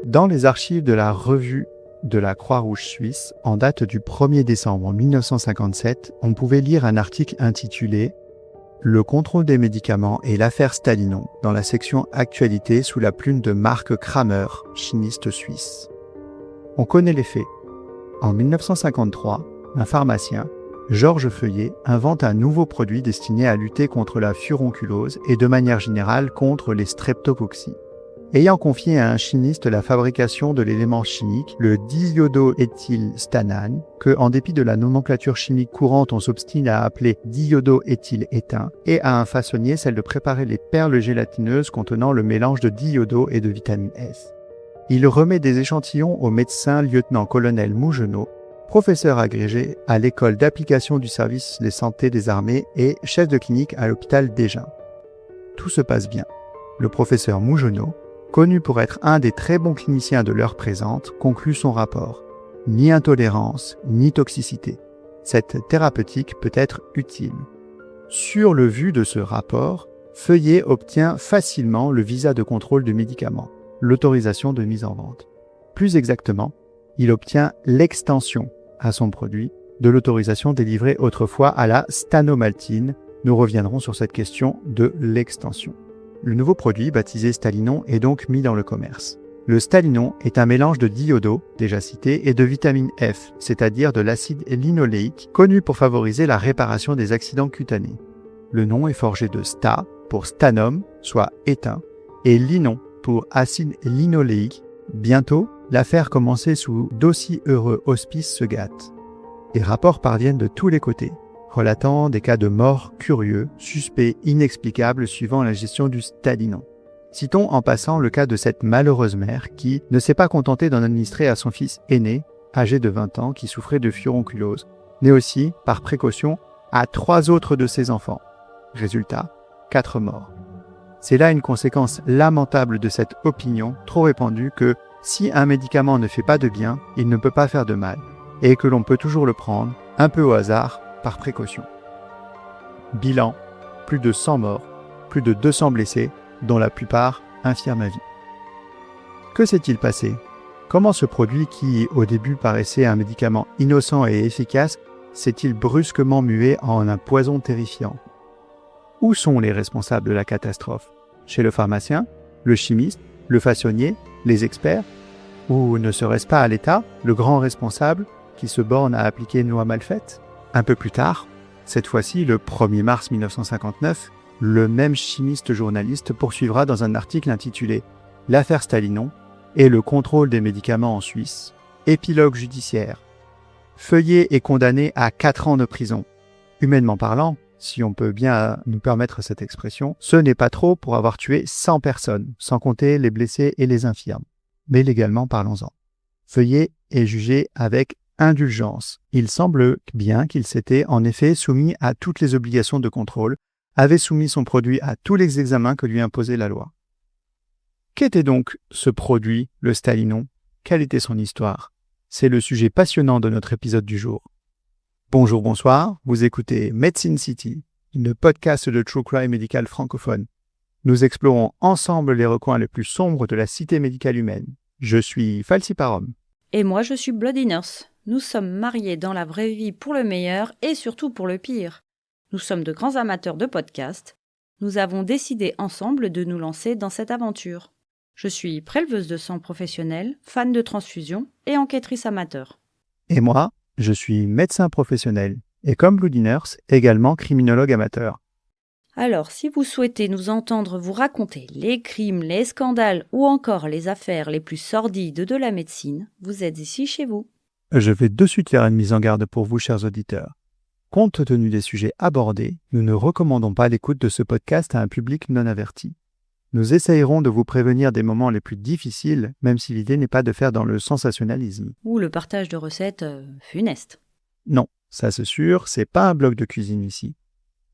Dans les archives de la revue de la Croix-Rouge suisse, en date du 1er décembre 1957, on pouvait lire un article intitulé « Le contrôle des médicaments et l'affaire Stalinon » dans la section Actualité sous la plume de Marc Kramer, chimiste suisse. On connaît les faits. En 1953, un pharmacien, Georges Feuillet, invente un nouveau produit destiné à lutter contre la furonculose et de manière générale contre les streptococcus. Ayant confié à un chimiste la fabrication de l'élément chimique, le diiodoéthylstanane, que, en dépit de la nomenclature chimique courante, on s'obstine à appeler diodoéthylétain, et à un façonnier celle de préparer les perles gélatineuses contenant le mélange de diodo et de vitamine S. Il remet des échantillons au médecin lieutenant-colonel Mougenot, professeur agrégé à l'école d'application du service de santé des armées et chef de clinique à l'hôpital d'Agen. Tout se passe bien. Le professeur Mougenot, connu pour être un des très bons cliniciens de l'heure présente, conclut son rapport. Ni intolérance, ni toxicité. Cette thérapeutique peut être utile. Sur le vu de ce rapport, Feuillet obtient facilement le visa de contrôle du médicament, l'autorisation de mise en vente. Plus exactement, il obtient l'extension à son produit de l'autorisation délivrée autrefois à la stanomaltine. Nous reviendrons sur cette question de l'extension. Le nouveau produit, baptisé Stalinon, est donc mis dans le commerce. Le Stalinon est un mélange de diodo, déjà cité, et de vitamine F, c'est-à-dire de l'acide linoléique, connu pour favoriser la réparation des accidents cutanés. Le nom est forgé de sta, pour stanum, soit étain, et linon, pour acide linoléique. Bientôt, l'affaire commencée sous d'aussi heureux auspices se gâte. Les rapports parviennent de tous les côtés, relatant des cas de mort curieux, suspects, inexplicables suivant la gestion du Stalinon. Citons en passant le cas de cette malheureuse mère qui ne s'est pas contentée d'en administrer à son fils aîné, âgé de 20 ans, qui souffrait de furonculose, mais aussi, par précaution, à 3 autres de ses enfants. Résultat, 4 morts. C'est là une conséquence lamentable de cette opinion trop répandue que si un médicament ne fait pas de bien, il ne peut pas faire de mal, et que l'on peut toujours le prendre, un peu au hasard, par précaution. Bilan, plus de 100 morts, plus de 200 blessés, dont la plupart infirment à vie. Que s'est-il passé ? Comment ce produit qui, au début, paraissait un médicament innocent et efficace, s'est-il brusquement mué en un poison terrifiant ? Où sont les responsables de la catastrophe ? Chez le pharmacien, le chimiste, le façonnier, les experts ? Ou ne serait-ce pas à l'État, le grand responsable, qui se borne à appliquer une loi mal faite ? Un peu plus tard, cette fois-ci le 1er mars 1959, le même chimiste journaliste poursuivra dans un article intitulé « L'affaire Stalinon et le contrôle des médicaments en Suisse ». Épilogue judiciaire. Feuillet est condamné à 4 ans de prison. Humainement parlant, si on peut bien nous permettre cette expression, ce n'est pas trop pour avoir tué 100 personnes, sans compter les blessés et les infirmes. Mais légalement, parlons-en. Feuillet est jugé avec indulgence. Il semble bien qu'il s'était en effet soumis à toutes les obligations de contrôle, avait soumis son produit à tous les examens que lui imposait la loi. Qu'était donc ce produit, le Stalinon ? Quelle était son histoire ? C'est le sujet passionnant de notre épisode du jour. Bonjour, bonsoir, vous écoutez Medicine City, le podcast de True Crime médical francophone. Nous explorons ensemble les recoins les plus sombres de la cité médicale humaine. Je suis Falsiparum. Et moi, je suis Bloody Nurse. Nous sommes mariés dans la vraie vie pour le meilleur et surtout pour le pire. Nous sommes de grands amateurs de podcasts. Nous avons décidé ensemble de nous lancer dans cette aventure. Je suis préleveuse de sang professionnelle, fan de transfusion et enquêtrice amateur. Et moi, je suis médecin professionnel et comme Bloody Nurse, également criminologue amateur. Alors, si vous souhaitez nous entendre vous raconter les crimes, les scandales ou encore les affaires les plus sordides de la médecine, vous êtes ici chez vous. Je vais de suite faire une mise en garde pour vous, chers auditeurs. Compte tenu des sujets abordés, nous ne recommandons pas l'écoute de ce podcast à un public non averti. Nous essayerons de vous prévenir des moments les plus difficiles, même si l'idée n'est pas de faire dans le sensationnalisme. Ou le partage de recettes funestes. Non, ça c'est sûr, c'est pas un blog de cuisine ici.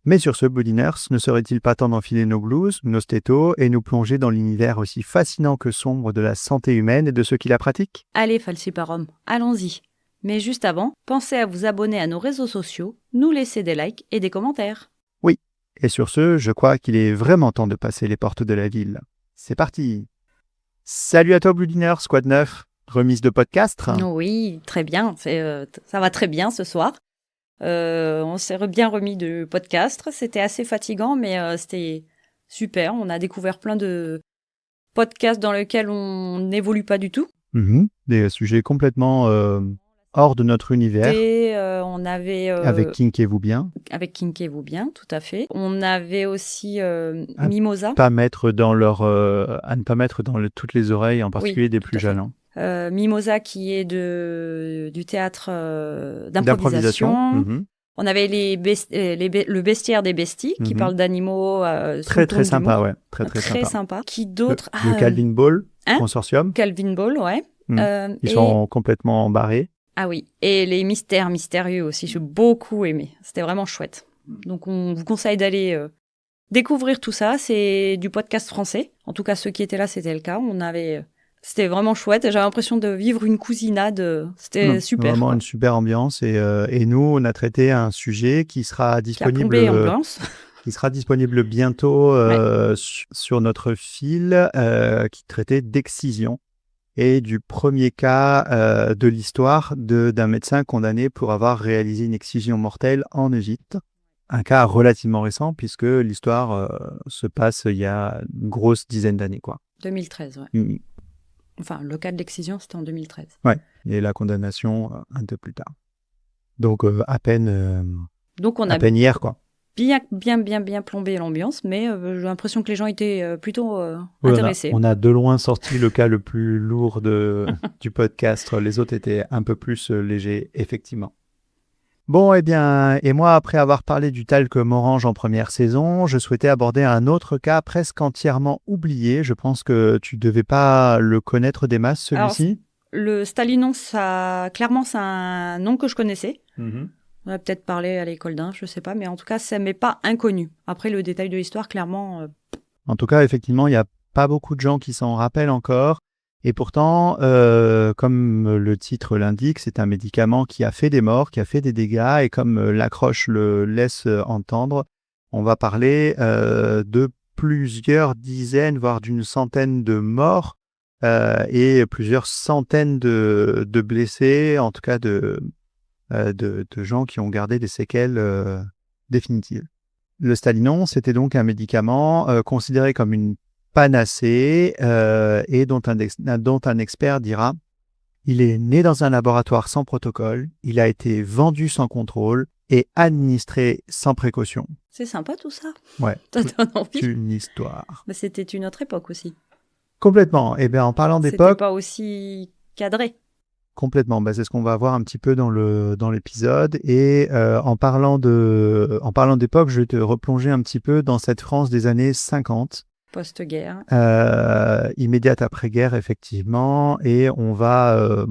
Mais sur ce, Bloody Nurse, ne serait-il pas temps d'enfiler nos blouses, nos stétos et nous plonger dans l'univers aussi fascinant que sombre de la santé humaine et de ceux qui la pratiquent ? Allez, Falsiparum, allons-y. Mais juste avant, pensez à vous abonner à nos réseaux sociaux, nous laisser des likes et des commentaires. Oui, et sur ce, je crois qu'il est vraiment temps de passer les portes de la ville. C'est parti ! Salut à toi Blue Dinner, Squad 9, remise de podcast. Oui, très bien. Ça va très bien ce soir. On s'est bien remis de podcast. C'était assez fatigant, mais c'était super. On a découvert plein de podcasts dans lesquels on n'évolue pas du tout. Des sujets complètement hors de notre univers. On avait Avec Kinkez-vous bien. avec Kinkez-vous bien, tout à fait. On avait aussi Mimosa. À ne pas mettre dans toutes les oreilles, en particulier des plus jeunes. Mimosa qui est du théâtre d'improvisation. On avait le bestiaire des besties qui parle d'animaux. Très sympa, ouais. Très sympa. Qui d'autre Le Calvin Ball, Consortium. Calvin Ball, ouais. Ils sont complètement barrés. Ah oui, et les mystères mystérieux aussi, j'ai beaucoup aimé. C'était vraiment chouette. Donc on vous conseille d'aller découvrir tout ça. C'est du podcast français. En tout cas, ceux qui étaient là, c'était le cas. C'était vraiment chouette. J'avais l'impression de vivre une cousinade. C'était super. Vraiment une super ambiance. Et nous, on a traité un sujet qui sera disponible. Qui sera disponible bientôt sur notre fil, qui traitait d'excision et du premier cas de l'histoire d'un médecin condamné pour avoir réalisé une excision mortelle en Égypte. Un cas relativement récent puisque l'histoire se passe il y a une grosse dizaine d'années, quoi. 2013, ouais. Enfin, le cas de l'excision, c'était en 2013. Ouais, et la condamnation un peu plus tard. Donc, à peine hier, quoi. Bien plombé l'ambiance, mais j'ai l'impression que les gens étaient plutôt intéressés. On a de loin sorti le cas le plus lourd du podcast. Les autres étaient un peu plus légers, effectivement. Bon, et moi, après avoir parlé du talc morange en première saison, je souhaitais aborder un autre cas presque entièrement oublié. Je pense que tu devais pas le connaître des masses, celui-ci. Alors, le Stalinon, clairement, c'est un nom que je connaissais. On a peut-être parlé à l'école d'un, je sais pas, mais en tout cas, ça m'est pas inconnu. Après, le détail de l'histoire, clairement... En tout cas, effectivement, il n'y a pas beaucoup de gens qui s'en rappellent encore. Et pourtant, comme le titre l'indique, c'est un médicament qui a fait des morts, qui a fait des dégâts. Et comme l'accroche le laisse entendre, on va parler de plusieurs dizaines, voire d'une centaine de morts et plusieurs centaines de blessés, en tout cas de gens qui ont gardé des séquelles définitives. Le Stalinon, c'était donc un médicament considéré comme une panacée et dont un expert dira « Il est né dans un laboratoire sans protocole, il a été vendu sans contrôle et administré sans précaution. » C'est sympa tout ça. Ouais, toute une histoire. Mais c'était une autre époque aussi. Complètement. Et bien en parlant d'époque... C'était pas aussi cadré. Complètement, c'est ce qu'on va voir un petit peu dans l'épisode. Et en parlant d'époque, je vais te replonger un petit peu dans cette France des années 50. Post-guerre. Immédiate après-guerre, effectivement. Et on va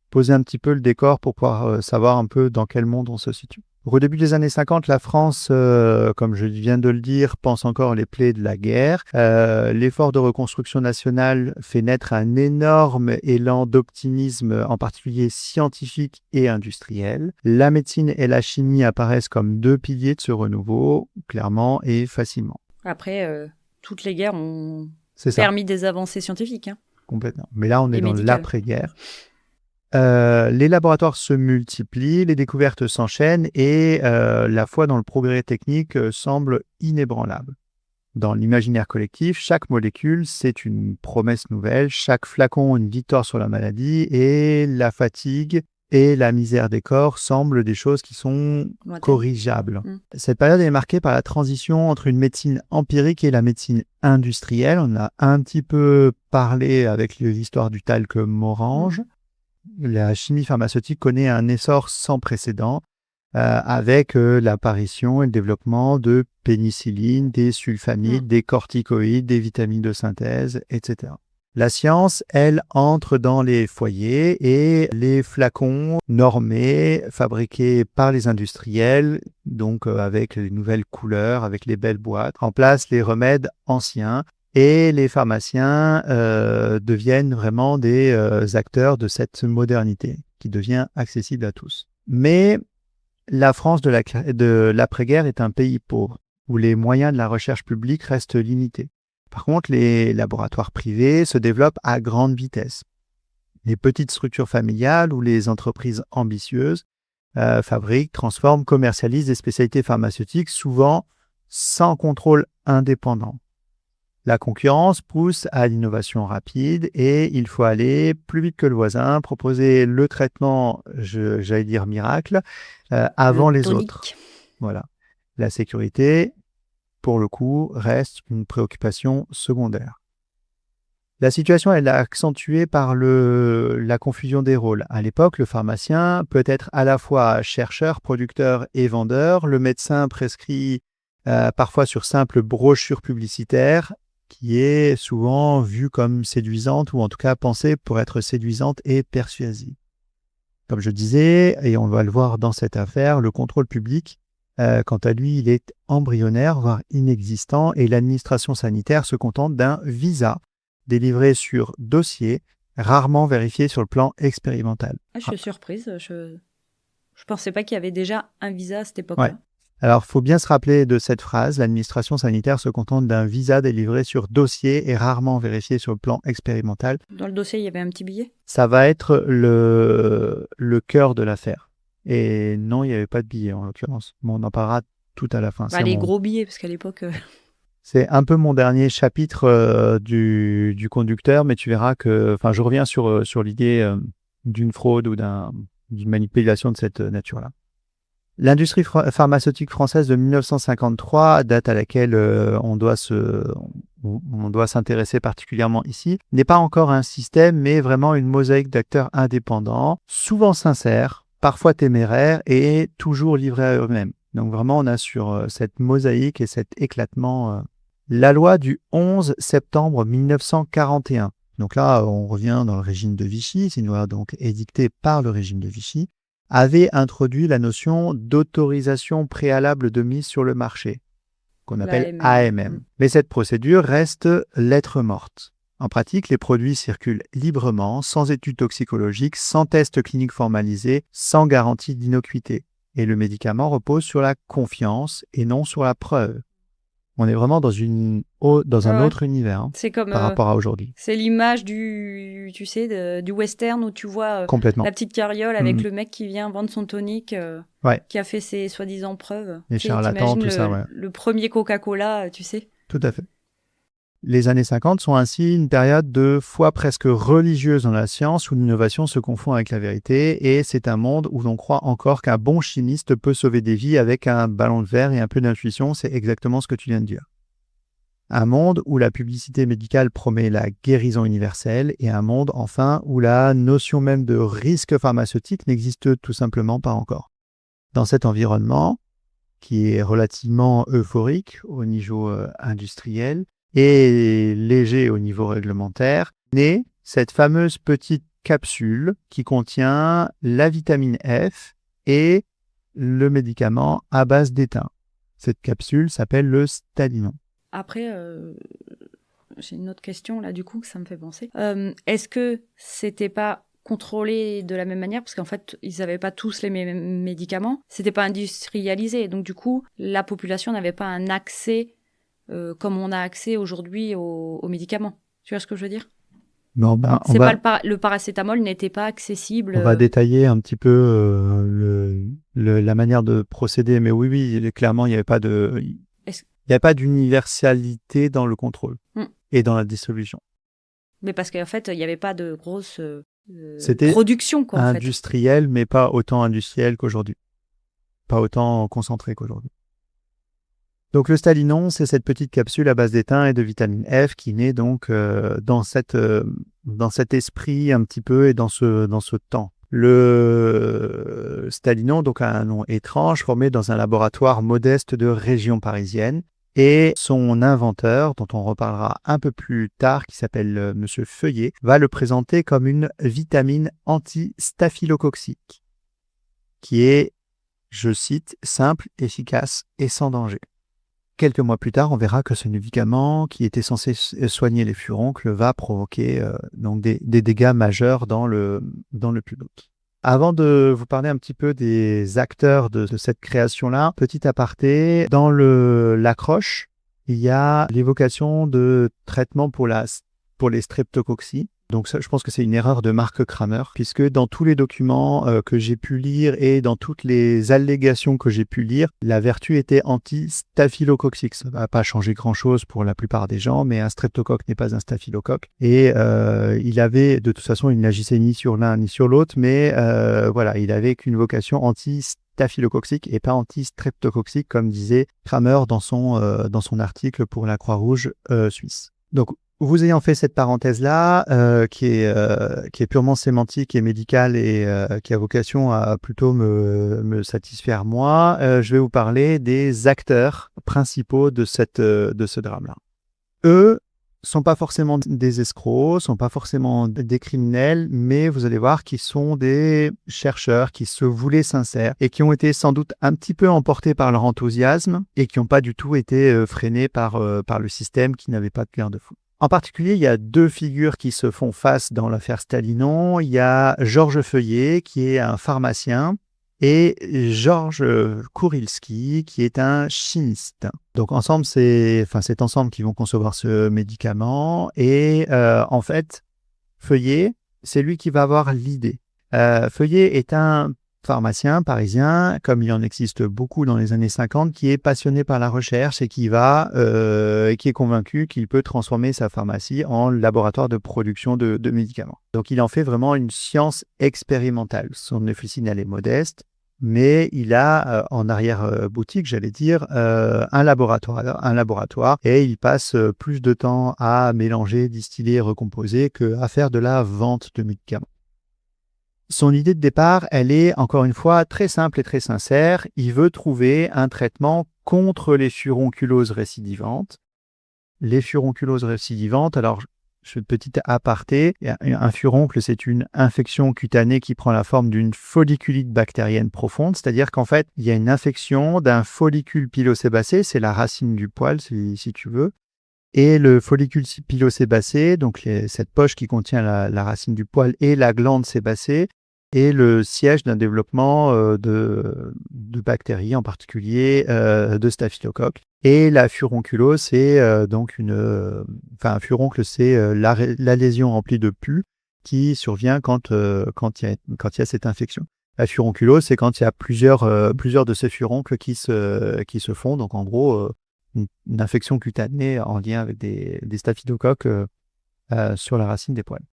poser un petit peu le décor pour pouvoir savoir un peu dans quel monde on se situe. Au début des années 50, la France, comme je viens de le dire, pense encore les plaies de la guerre. L'effort de reconstruction nationale fait naître un énorme élan d'optimisme, en particulier scientifique et industriel. La médecine et la chimie apparaissent comme deux piliers de ce renouveau, clairement et facilement. Après, toutes les guerres ont permis des avancées scientifiques. Complètement. Mais là, on est dans l'après-guerre. Les laboratoires se multiplient, les découvertes s'enchaînent et la foi dans le progrès technique semble inébranlable. Dans l'imaginaire collectif, chaque molécule, c'est une promesse nouvelle, chaque flacon une victoire sur la maladie et la fatigue et la misère des corps semblent des choses qui sont corrigeables. Cette période est marquée par la transition entre une médecine empirique et la médecine industrielle. On a un petit peu parlé avec l'histoire du talc morange. La chimie pharmaceutique connaît un essor sans précédent avec l'apparition et le développement de pénicilline, des sulfamides, des corticoïdes, des vitamines de synthèse, etc. La science, elle, entre dans les foyers et les flacons normés, fabriqués par les industriels, donc avec les nouvelles couleurs, avec les belles boîtes, remplacent les remèdes anciens. Et les pharmaciens deviennent vraiment des acteurs de cette modernité qui devient accessible à tous. Mais la France de l'après-guerre est un pays pauvre, où les moyens de la recherche publique restent limités. Par contre, les laboratoires privés se développent à grande vitesse. Les petites structures familiales ou les entreprises ambitieuses fabriquent, transforment, commercialisent des spécialités pharmaceutiques, souvent sans contrôle indépendant. La concurrence pousse à l'innovation rapide et il faut aller plus vite que le voisin, proposer le traitement, j'allais dire miracle, avant les autres. Tonique. Voilà. La sécurité, pour le coup, reste une préoccupation secondaire. La situation elle est accentuée par la confusion des rôles. À l'époque, le pharmacien peut être à la fois chercheur, producteur et vendeur. Le médecin prescrit parfois sur simple brochure publicitaire qui est souvent vue comme séduisante ou en tout cas pensée pour être séduisante et persuasive. Comme je disais, et on va le voir dans cette affaire, le contrôle public, quant à lui, il est embryonnaire, voire inexistant, et l'administration sanitaire se contente d'un visa délivré sur dossier, rarement vérifié sur le plan expérimental. Je suis surprise. Je pensais pas qu'il y avait déjà un visa à cette époque-là. Ouais. Alors, il faut bien se rappeler de cette phrase, l'administration sanitaire se contente d'un visa délivré sur dossier et rarement vérifié sur le plan expérimental. Dans le dossier, il y avait un petit billet? Ça va être le cœur de l'affaire. Et non, il n'y avait pas de billet en l'occurrence. Bon, on en parlera tout à la fin. Les gros billets, parce qu'à l'époque... C'est un peu mon dernier chapitre du conducteur, mais tu verras que... Enfin, je reviens sur l'idée d'une fraude ou d'une manipulation de cette nature-là. L'industrie pharmaceutique française de 1953, date à laquelle on doit s'intéresser particulièrement ici, n'est pas encore un système, mais vraiment une mosaïque d'acteurs indépendants, souvent sincères, parfois téméraires et toujours livrés à eux-mêmes. Donc vraiment, on a sur cette mosaïque et cet éclatement la loi du 11 septembre 1941. Donc là, on revient dans le régime de Vichy, c'est une loi donc édictée par le régime de Vichy, avait introduit la notion d'autorisation préalable de mise sur le marché, qu'on appelle AMM. Mais cette procédure reste lettre morte. En pratique, les produits circulent librement, sans études toxicologiques, sans tests cliniques formalisés, sans garantie d'innocuité. Et le médicament repose sur la confiance et non sur la preuve. On est vraiment dans un autre univers c'est comme, par rapport à aujourd'hui. C'est l'image du western où tu vois la petite carriole avec le mec qui vient vendre son tonique, qui a fait ses soi-disant preuves. Les charlatans, tout ça, ouais. Le premier Coca-Cola, tu sais. Tout à fait. Les années 50 sont ainsi une période de foi presque religieuse dans la science où l'innovation se confond avec la vérité et c'est un monde où l'on croit encore qu'un bon chimiste peut sauver des vies avec un ballon de verre et un peu d'intuition, c'est exactement ce que tu viens de dire. Un monde où la publicité médicale promet la guérison universelle et un monde, enfin, où la notion même de risque pharmaceutique n'existe tout simplement pas encore. Dans cet environnement, qui est relativement euphorique au niveau industriel, et léger au niveau réglementaire, naît cette fameuse petite capsule qui contient la vitamine F et le médicament à base d'étain. Cette capsule s'appelle le Stalinon. Après, j'ai une autre question là du coup que ça me fait penser. Est-ce que c'était pas contrôlé de la même manière parce qu'en fait ils n'avaient pas tous les mêmes médicaments, c'était pas industrialisé, donc du coup la population n'avait pas un accès comme on a accès aujourd'hui aux médicaments. Tu vois ce que je veux dire? Non, le paracétamol n'était pas accessible. On va détailler un petit peu la manière de procéder, mais oui, clairement, il n'y avait pas d'universalité dans le contrôle et dans la distribution. Mais parce qu'en fait, il n'y avait pas de grosse C'était production, quoi. Industriel, mais pas autant industriel qu'aujourd'hui. Pas autant concentré qu'aujourd'hui. Donc le Stalinon, c'est cette petite capsule à base d'étain et de vitamine F qui naît donc dans cet esprit un petit peu et dans ce temps. Le Stalinon donc a un nom étrange formé dans un laboratoire modeste de région parisienne et son inventeur, dont on reparlera un peu plus tard, qui s'appelle Monsieur Feuillet, va le présenter comme une vitamine anti-staphylococcique qui est, je cite, simple, efficace et sans danger. Quelques mois plus tard, on verra que ce médicament qui était censé soigner les furoncles va provoquer donc des dégâts majeurs dans le public. Avant de vous parler un petit peu des acteurs de cette création-là, petit aparté, dans l'accroche, il y a l'évocation de traitements pour les streptococci. Donc ça, je pense que c'est une erreur de Mark Kramer, puisque dans tous les documents que j'ai pu lire et dans toutes les allégations que j'ai pu lire, la vertu était anti-staphylococcique. Ça n'a pas changé grand-chose pour la plupart des gens, mais un streptocoque n'est pas un staphylocoque. Et il avait, de toute façon, il n'agissait ni sur l'un ni sur l'autre, mais voilà, il avait qu'une vocation anti-staphylococcique et pas anti-streptococcique, comme disait Kramer dans son article pour la Croix-Rouge suisse. Donc, vous ayant fait cette parenthèse-là, qui est purement sémantique et médicale et qui a vocation à plutôt me satisfaire moi, je vais vous parler des acteurs principaux de ce drame-là. Eux sont pas forcément des escrocs, sont pas forcément des criminels, mais vous allez voir qu'ils sont des chercheurs qui se voulaient sincères et qui ont été sans doute un petit peu emportés par leur enthousiasme et qui n'ont pas du tout été freinés par le système qui n'avait pas de garde-fou. En particulier, il y a deux figures qui se font face dans l'affaire Stalinon. Il y a Georges Feuillet, qui est un pharmacien, et Georges Kourilski, qui est un chimiste. Donc ensemble, c'est ensemble qu'ils vont concevoir ce médicament. Et en fait, Feuillet, c'est lui qui va avoir l'idée. Feuillet est un pharmacien parisien, comme il en existe beaucoup dans les années 50, qui est passionné par la recherche et qui est convaincu qu'il peut transformer sa pharmacie en laboratoire de production de médicaments. Donc il en fait vraiment une science expérimentale. Son officinale est modeste, mais il a en arrière-boutique, j'allais dire, un laboratoire, et il passe plus de temps à mélanger, distiller, recomposer qu'à faire de la vente de médicaments. Son idée de départ, elle est encore une fois très simple et très sincère. Il veut trouver un traitement contre les furonculoses récidivantes. Les furonculoses récidivantes, alors, petite aparté, un furoncle, c'est une infection cutanée qui prend la forme d'une folliculite bactérienne profonde, c'est-à-dire qu'en fait, il y a une infection d'un follicule pilosébacé, c'est la racine du poil, si tu veux, et le follicule pilosébacé, donc cette poche qui contient la racine du poil et la glande sébacée, est le siège d'un développement de bactéries, en particulier de staphylocoques. Et la furonculose, c'est un furoncle, c'est la lésion remplie de pus qui survient quand il y a cette infection. La furonculose, c'est quand il y a plusieurs de ces furoncles qui se font. Donc en gros, une infection cutanée en lien avec des staphylocoques sur la racine des poils.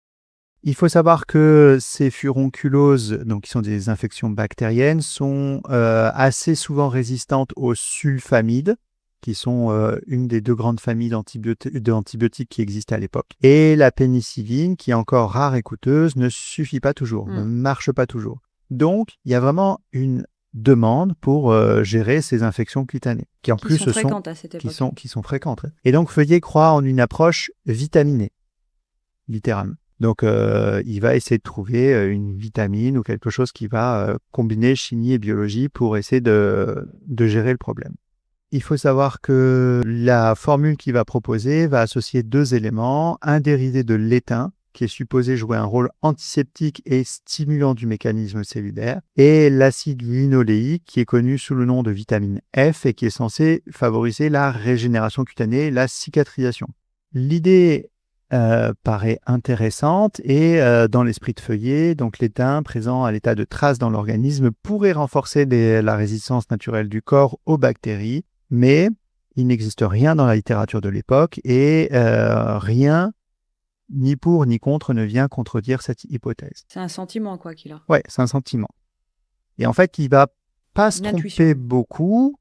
Il faut savoir que ces furonculoses, donc qui sont des infections bactériennes, sont assez souvent résistantes aux sulfamides, qui sont une des deux grandes familles d'antibiotiques qui existent à l'époque. Et la pénicilline, qui est encore rare et coûteuse, ne suffit pas toujours, ne marche pas toujours. Donc, il y a vraiment une demande pour gérer ces infections cutanées, qui en plus sont fréquentes. Et donc, Feuillet croit en une approche vitaminée, littéralement. Donc, il va essayer de trouver une vitamine ou quelque chose qui va combiner chimie et biologie pour essayer de gérer le problème. Il faut savoir que la formule qu'il va proposer va associer deux éléments, un dérivé de l'étain, qui est supposé jouer un rôle antiseptique et stimulant du mécanisme cellulaire, et l'acide linoléique, qui est connu sous le nom de vitamine F et qui est censé favoriser la régénération cutanée et la cicatrisation. L'idée paraît intéressante et dans l'esprit de Feuillet, donc l'étain présent à l'état de trace dans l'organisme pourrait renforcer la résistance naturelle du corps aux bactéries, mais il n'existe rien dans la littérature de l'époque et rien, ni pour ni contre, ne vient contredire cette hypothèse. C'est un sentiment quoi qu'il a. Ouais, c'est un sentiment. Et en fait, il va pas se tromper beaucoup,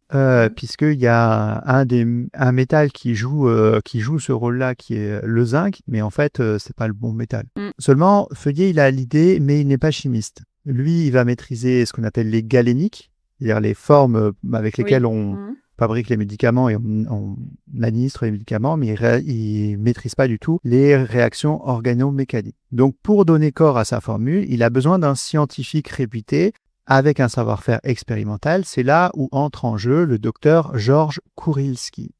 puisqu'il y a un métal qui joue ce rôle-là, qui est le zinc, mais en fait, c'est pas le bon métal. Seulement, Feuillet, il a l'idée, mais il n'est pas chimiste. Lui, il va maîtriser ce qu'on appelle les galéniques, c'est-à-dire les formes avec lesquelles on fabrique les médicaments et on administre les médicaments, mais il maîtrise pas du tout les réactions organomécaniques. Donc, pour donner corps à sa formule, il a besoin d'un scientifique réputé avec un savoir-faire expérimental. C'est là où entre en jeu le docteur Georges Kourilski.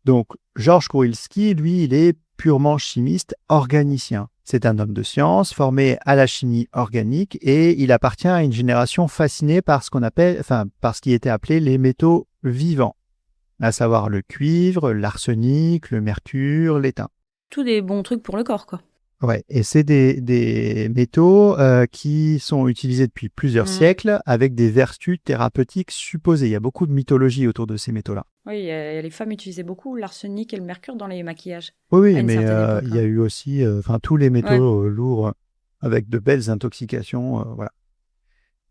Donc, Georges Kourilski, lui, il est purement chimiste organicien. C'est un homme de science formé à la chimie organique et il appartient à une génération fascinée par ce qui était appelé les métaux vivants. à savoir le cuivre, l'arsenic, le mercure, l'étain. Tous des bons trucs pour le corps, quoi. Ouais, et c'est des métaux qui sont utilisés depuis plusieurs siècles avec des vertus thérapeutiques supposées. Il y a beaucoup de mythologie autour de ces métaux-là. Oui, les femmes utilisaient beaucoup l'arsenic et le mercure dans les maquillages. Oui, À une mais certaine époque, il y a eu aussi tous les métaux Ouais. lourds avec de belles intoxications. Voilà.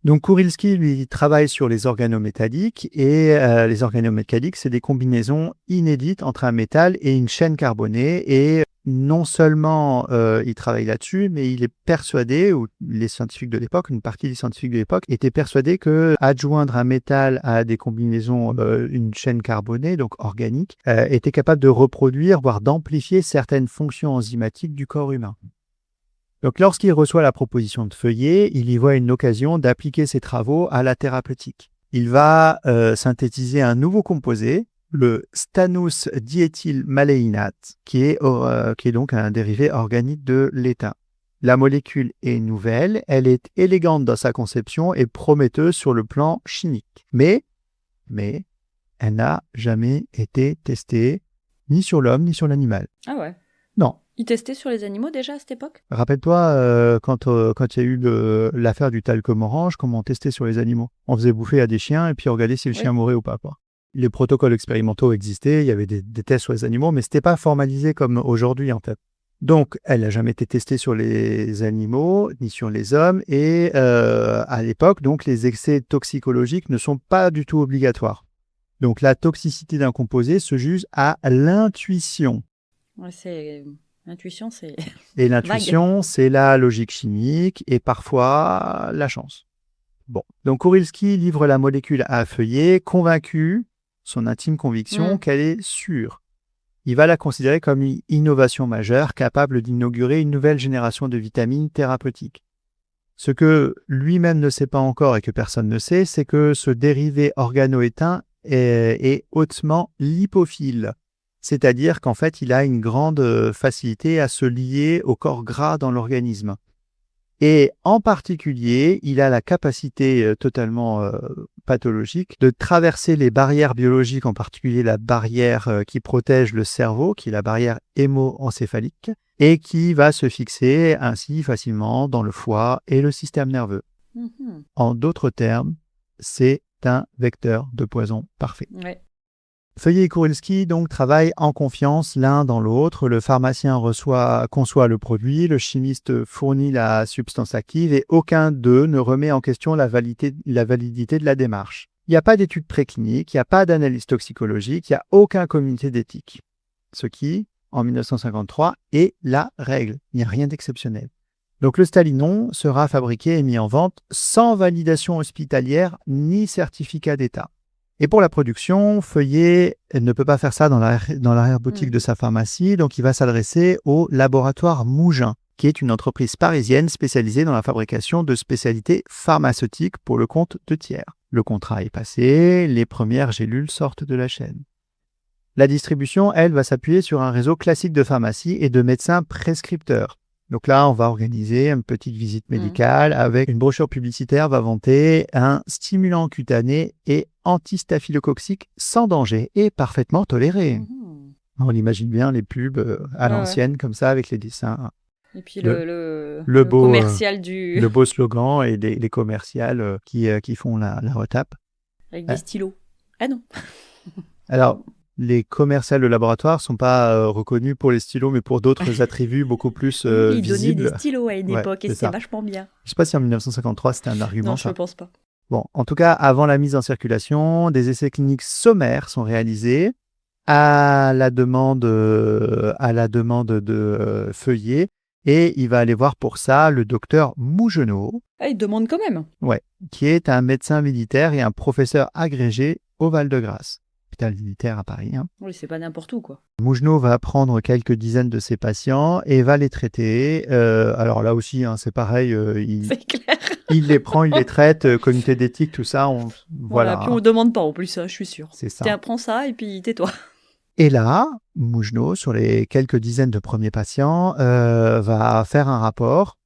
Donc Kurilski, lui, il travaille sur les organométalliques et les organométalliques, c'est des combinaisons inédites entre un métal et une chaîne carbonée. Et non seulement il travaille là-dessus, mais il est persuadé, ou les scientifiques de l'époque, une partie des scientifiques de l'époque, étaient persuadés que adjoindre un métal à des combinaisons, une chaîne carbonée, donc organique, était capable de reproduire, voire d'amplifier certaines fonctions enzymatiques du corps humain. Donc, lorsqu'il reçoit la proposition de Feuillet, il y voit une occasion d'appliquer ses travaux à la thérapeutique. Il va synthétiser un nouveau composé, le stannous diéthylmaléinate, qui est donc un dérivé organique de l'étain. La molécule est nouvelle, elle est élégante dans sa conception et prometteuse sur le plan chimique. Mais elle n'a jamais été testée ni sur l'homme ni sur l'animal. Ah ouais. Non. Ils testaient sur les animaux déjà à cette époque? Rappelle-toi, quand il y a eu l'affaire du talcum orange, comment on testait sur les animaux. On faisait bouffer à des chiens et puis on regardait si le chien mourait ou pas, quoi. Les protocoles expérimentaux existaient, il y avait des tests sur les animaux, mais ce n'était pas formalisé comme aujourd'hui, en fait. Donc, elle n'a jamais été testée sur les animaux, ni sur les hommes, et à l'époque, donc, les essais toxicologiques ne sont pas du tout obligatoires. Donc, la toxicité d'un composé se juge à l'intuition. Ouais, l'intuition, c'est Et l'intuition, c'est la logique chimique et parfois la chance. Bon. Donc, Kurilski livre la molécule à Feuillet, convaincu, son intime conviction, qu'elle est sûre. Il va la considérer comme une innovation majeure capable d'inaugurer une nouvelle génération de vitamines thérapeutiques. Ce que lui-même ne sait pas encore et que personne ne sait, c'est que ce dérivé organoéteint est hautement lipophile. C'est-à-dire qu'en fait, il a une grande facilité à se lier au corps gras dans l'organisme. Et en particulier, il a la capacité totalement pathologique de traverser les barrières biologiques, en particulier la barrière qui protège le cerveau, qui est la barrière hémo-encéphalique, et qui va se fixer ainsi facilement dans le foie et le système nerveux. En d'autres termes, c'est un vecteur de poison parfait. Ouais. Feuillet et Kurilski donc travaillent en confiance l'un dans l'autre. Le pharmacien conçoit le produit, le chimiste fournit la substance active et aucun d'eux ne remet en question la validité de la démarche. Il n'y a pas d'études précliniques, il n'y a pas d'analyse toxicologique, il n'y a aucun comité d'éthique. Ce qui, en 1953, est la règle. Il n'y a rien d'exceptionnel. Donc le Stalinon sera fabriqué et mis en vente sans validation hospitalière ni certificat d'État. Et pour la production, Feuillet ne peut pas faire ça dans l'arrière-boutique de sa pharmacie, donc il va s'adresser au laboratoire Mougin, qui est une entreprise parisienne spécialisée dans la fabrication de spécialités pharmaceutiques pour le compte de tiers. Le contrat est passé, les premières gélules sortent de la chaîne. La distribution, elle, va s'appuyer sur un réseau classique de pharmacies et de médecins prescripteurs. Donc là, on va organiser une petite visite médicale avec une brochure publicitaire, va vanter un stimulant cutané et antistaphylococcique sans danger et parfaitement toléré. On imagine bien les pubs à l'ancienne comme ça avec les dessins. Et puis le beau commercial le beau slogan et les commerciales qui font la retape. Avec des stylos. Ah non. Alors, les commerciales de laboratoire ne sont pas reconnus pour les stylos, mais pour d'autres attributs beaucoup plus ils visibles. donnaient des stylos à une époque et c'était vachement bien. Je ne sais pas si en 1953 c'était un argument. Non, je ne pense pas. Bon, en tout cas, avant la mise en circulation, des essais cliniques sommaires sont réalisés à la demande de Feuillet. Et il va aller voir pour ça le docteur Mougenot. Ah, il demande quand même. Ouais, qui est un médecin militaire et un professeur agrégé au Val-de-Grâce. Hôpital militaire à Paris. Oui, c'est pas n'importe où, quoi. Mougenot va prendre quelques dizaines de ses patients et va les traiter. Alors là aussi, c'est pareil. C'est clair. Il les prend, il les traite, comité d'éthique, tout ça. Voilà. Puis on ne demande pas en plus, je suis sûre. C'est ça. Tiens, prends ça et puis tais-toi. Et là, Mougenot, sur les quelques dizaines de premiers patients, va faire un rapport.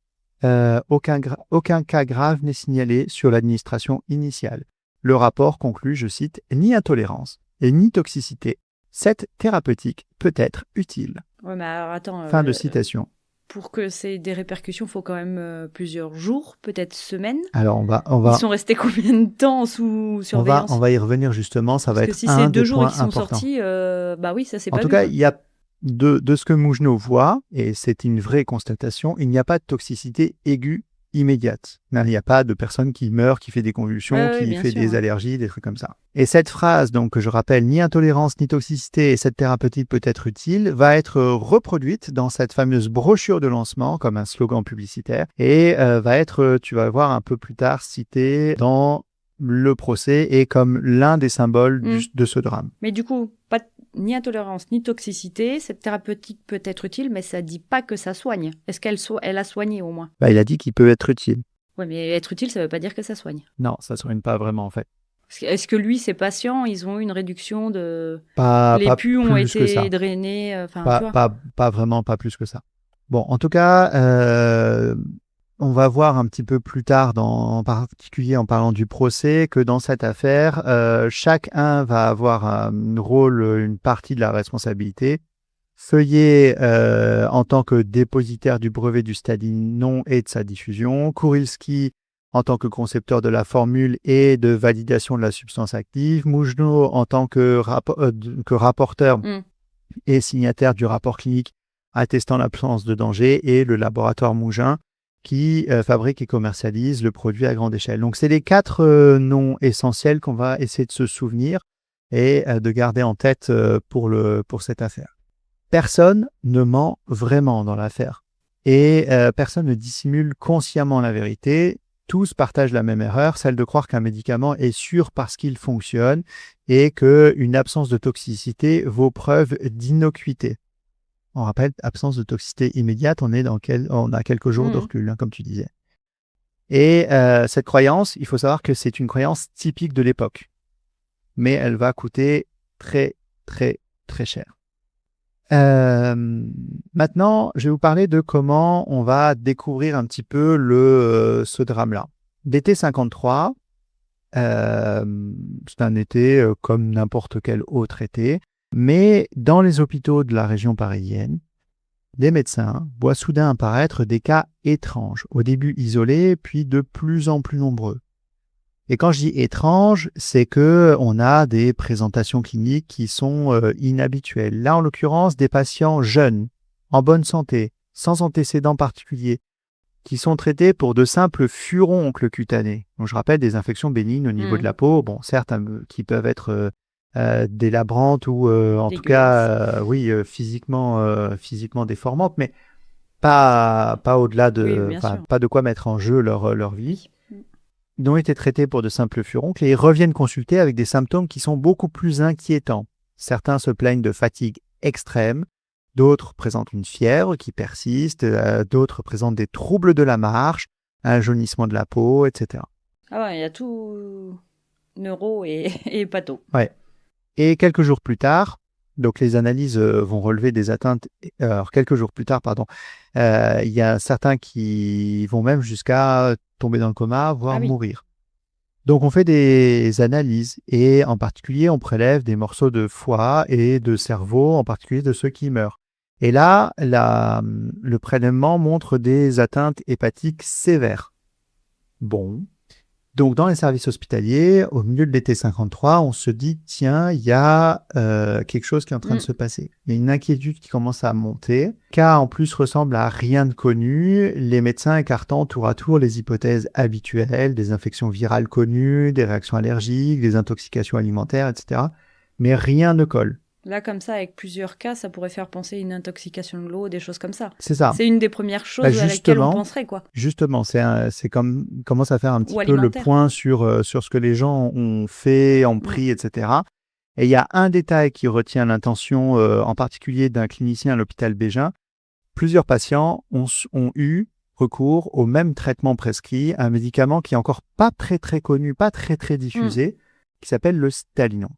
Aucun cas grave n'est signalé sur l'administration initiale. Le rapport conclut, je cite, ni intolérance, et ni toxicité. Cette thérapeutique peut être utile. Ouais, mais alors attends. Fin de citation. Pour que c'est ait des répercussions, il faut quand même plusieurs jours, peut-être semaines. Alors, Ils sont restés combien de temps sous surveillance? On va y revenir justement, ça va être Parce que si un c'est des 2 jours et points qu'ils sont importants. sortis, bah oui, ça c'est pas En tout vu, cas, quoi. il y a de ce que Mougenot voit, et c'est une vraie constatation, il n'y a pas de toxicité aiguë immédiate. Il n'y a pas de personne qui meurt, qui fait des convulsions, Ouais, qui bien fait sûr, des ouais. allergies, des trucs comme ça. Et cette phrase, donc, que je rappelle, ni intolérance ni toxicité, et cette thérapeutique peut être utile, va être reproduite dans cette fameuse brochure de lancement, comme un slogan publicitaire, et va être, tu vas voir un peu plus tard, citée dans le procès et comme l'un des symboles de ce drame. Mais du coup, pas ni intolérance ni toxicité, cette thérapeutique peut être utile, mais ça dit pas que ça soigne. Est-ce elle a soigné au moins? Il a dit qu'il peut être utile. Oui, mais être utile, ça veut pas dire que ça soigne. Non, ça ne soigne pas vraiment en fait. Est-ce que lui, ses patients, ils ont eu une réduction de... Pas pus ont plus que ça. été drainés, tu vois? Pas vraiment, pas plus que ça. Bon, en tout cas, on va voir un petit peu plus tard, en particulier en parlant du procès, que dans cette affaire, chacun va avoir un rôle, une partie de la responsabilité. Feuillet en tant que dépositaire du brevet du stadinon et de sa diffusion. Kurilski en tant que concepteur de la formule et de validation de la substance active. Mougenot en tant que rapporteur et signataire du rapport clinique attestant l'absence de danger, et le laboratoire Mougin qui fabrique et commercialise le produit à grande échelle. Donc, c'est les 4 noms essentiels qu'on va essayer de se souvenir et de garder en tête pour cette affaire. Personne ne ment vraiment dans l'affaire et personne ne dissimule consciemment la vérité. Tous partagent la même erreur, celle de croire qu'un médicament est sûr parce qu'il fonctionne et qu'une absence de toxicité vaut preuve d'innocuité. On rappelle, absence de toxicité immédiate, on a quelques jours de recul, comme tu disais. Et cette croyance, il faut savoir que c'est une croyance typique de l'époque, mais elle va coûter très, très, très cher. Maintenant, je vais vous parler de comment on va découvrir un petit peu ce drame-là. L'été 53, c'est un été comme n'importe quel autre été, mais dans les hôpitaux de la région parisienne, les médecins voient soudain apparaître des cas étranges, au début isolés, puis de plus en plus nombreux. Et quand je dis étrange, c'est que on a des présentations cliniques qui sont inhabituelles. Là, en l'occurrence, des patients jeunes, en bonne santé, sans antécédents particuliers, qui sont traités pour de simples furoncles cutanés. Donc, je rappelle des infections bénignes au niveau de la peau, bon, certes, qui peuvent être délabrantes ou en tout cas, physiquement déformantes, mais pas au-delà de, pas de quoi mettre en jeu leur vie. Ils ont été traités pour de simples furoncles et ils reviennent consulter avec des symptômes qui sont beaucoup plus inquiétants. Certains se plaignent de fatigue extrême, d'autres présentent une fièvre qui persiste, d'autres présentent des troubles de la marche, un jaunissement de la peau, etc. Ah ouais, il y a tout neuro et patho. Ouais. Et quelques jours plus tard, donc les analyses vont relever des atteintes. Alors quelques jours plus tard, il y a certains qui vont même jusqu'à tomber dans le coma, voire mourir. Donc on fait des analyses et en particulier on prélève des morceaux de foie et de cerveau, en particulier de ceux qui meurent. Et là, le prélèvement montre des atteintes hépatiques sévères. Bon. Donc, dans les services hospitaliers, au milieu de l'été 53, on se dit, tiens, il y a quelque chose qui est en train de se passer. Il y a une inquiétude qui commence à monter. Le cas, en plus, ressemble à rien de connu. Les médecins écartant tour à tour les hypothèses habituelles, des infections virales connues, des réactions allergiques, des intoxications alimentaires, etc. Mais rien ne colle. Là, comme ça, avec plusieurs cas, ça pourrait faire penser à une intoxication de l'eau, des choses comme ça. C'est ça. C'est une des premières choses à laquelle on penserait, quoi. Justement, c'est comme commence à faire un petit peu le point sur ce que les gens ont fait, ont pris, etc. Et il y a un détail qui retient l'attention, en particulier d'un clinicien à l'hôpital Bégin. Plusieurs patients ont eu recours au même traitement prescrit, un médicament qui est encore pas très très connu, pas très très diffusé, qui s'appelle le Stalinon.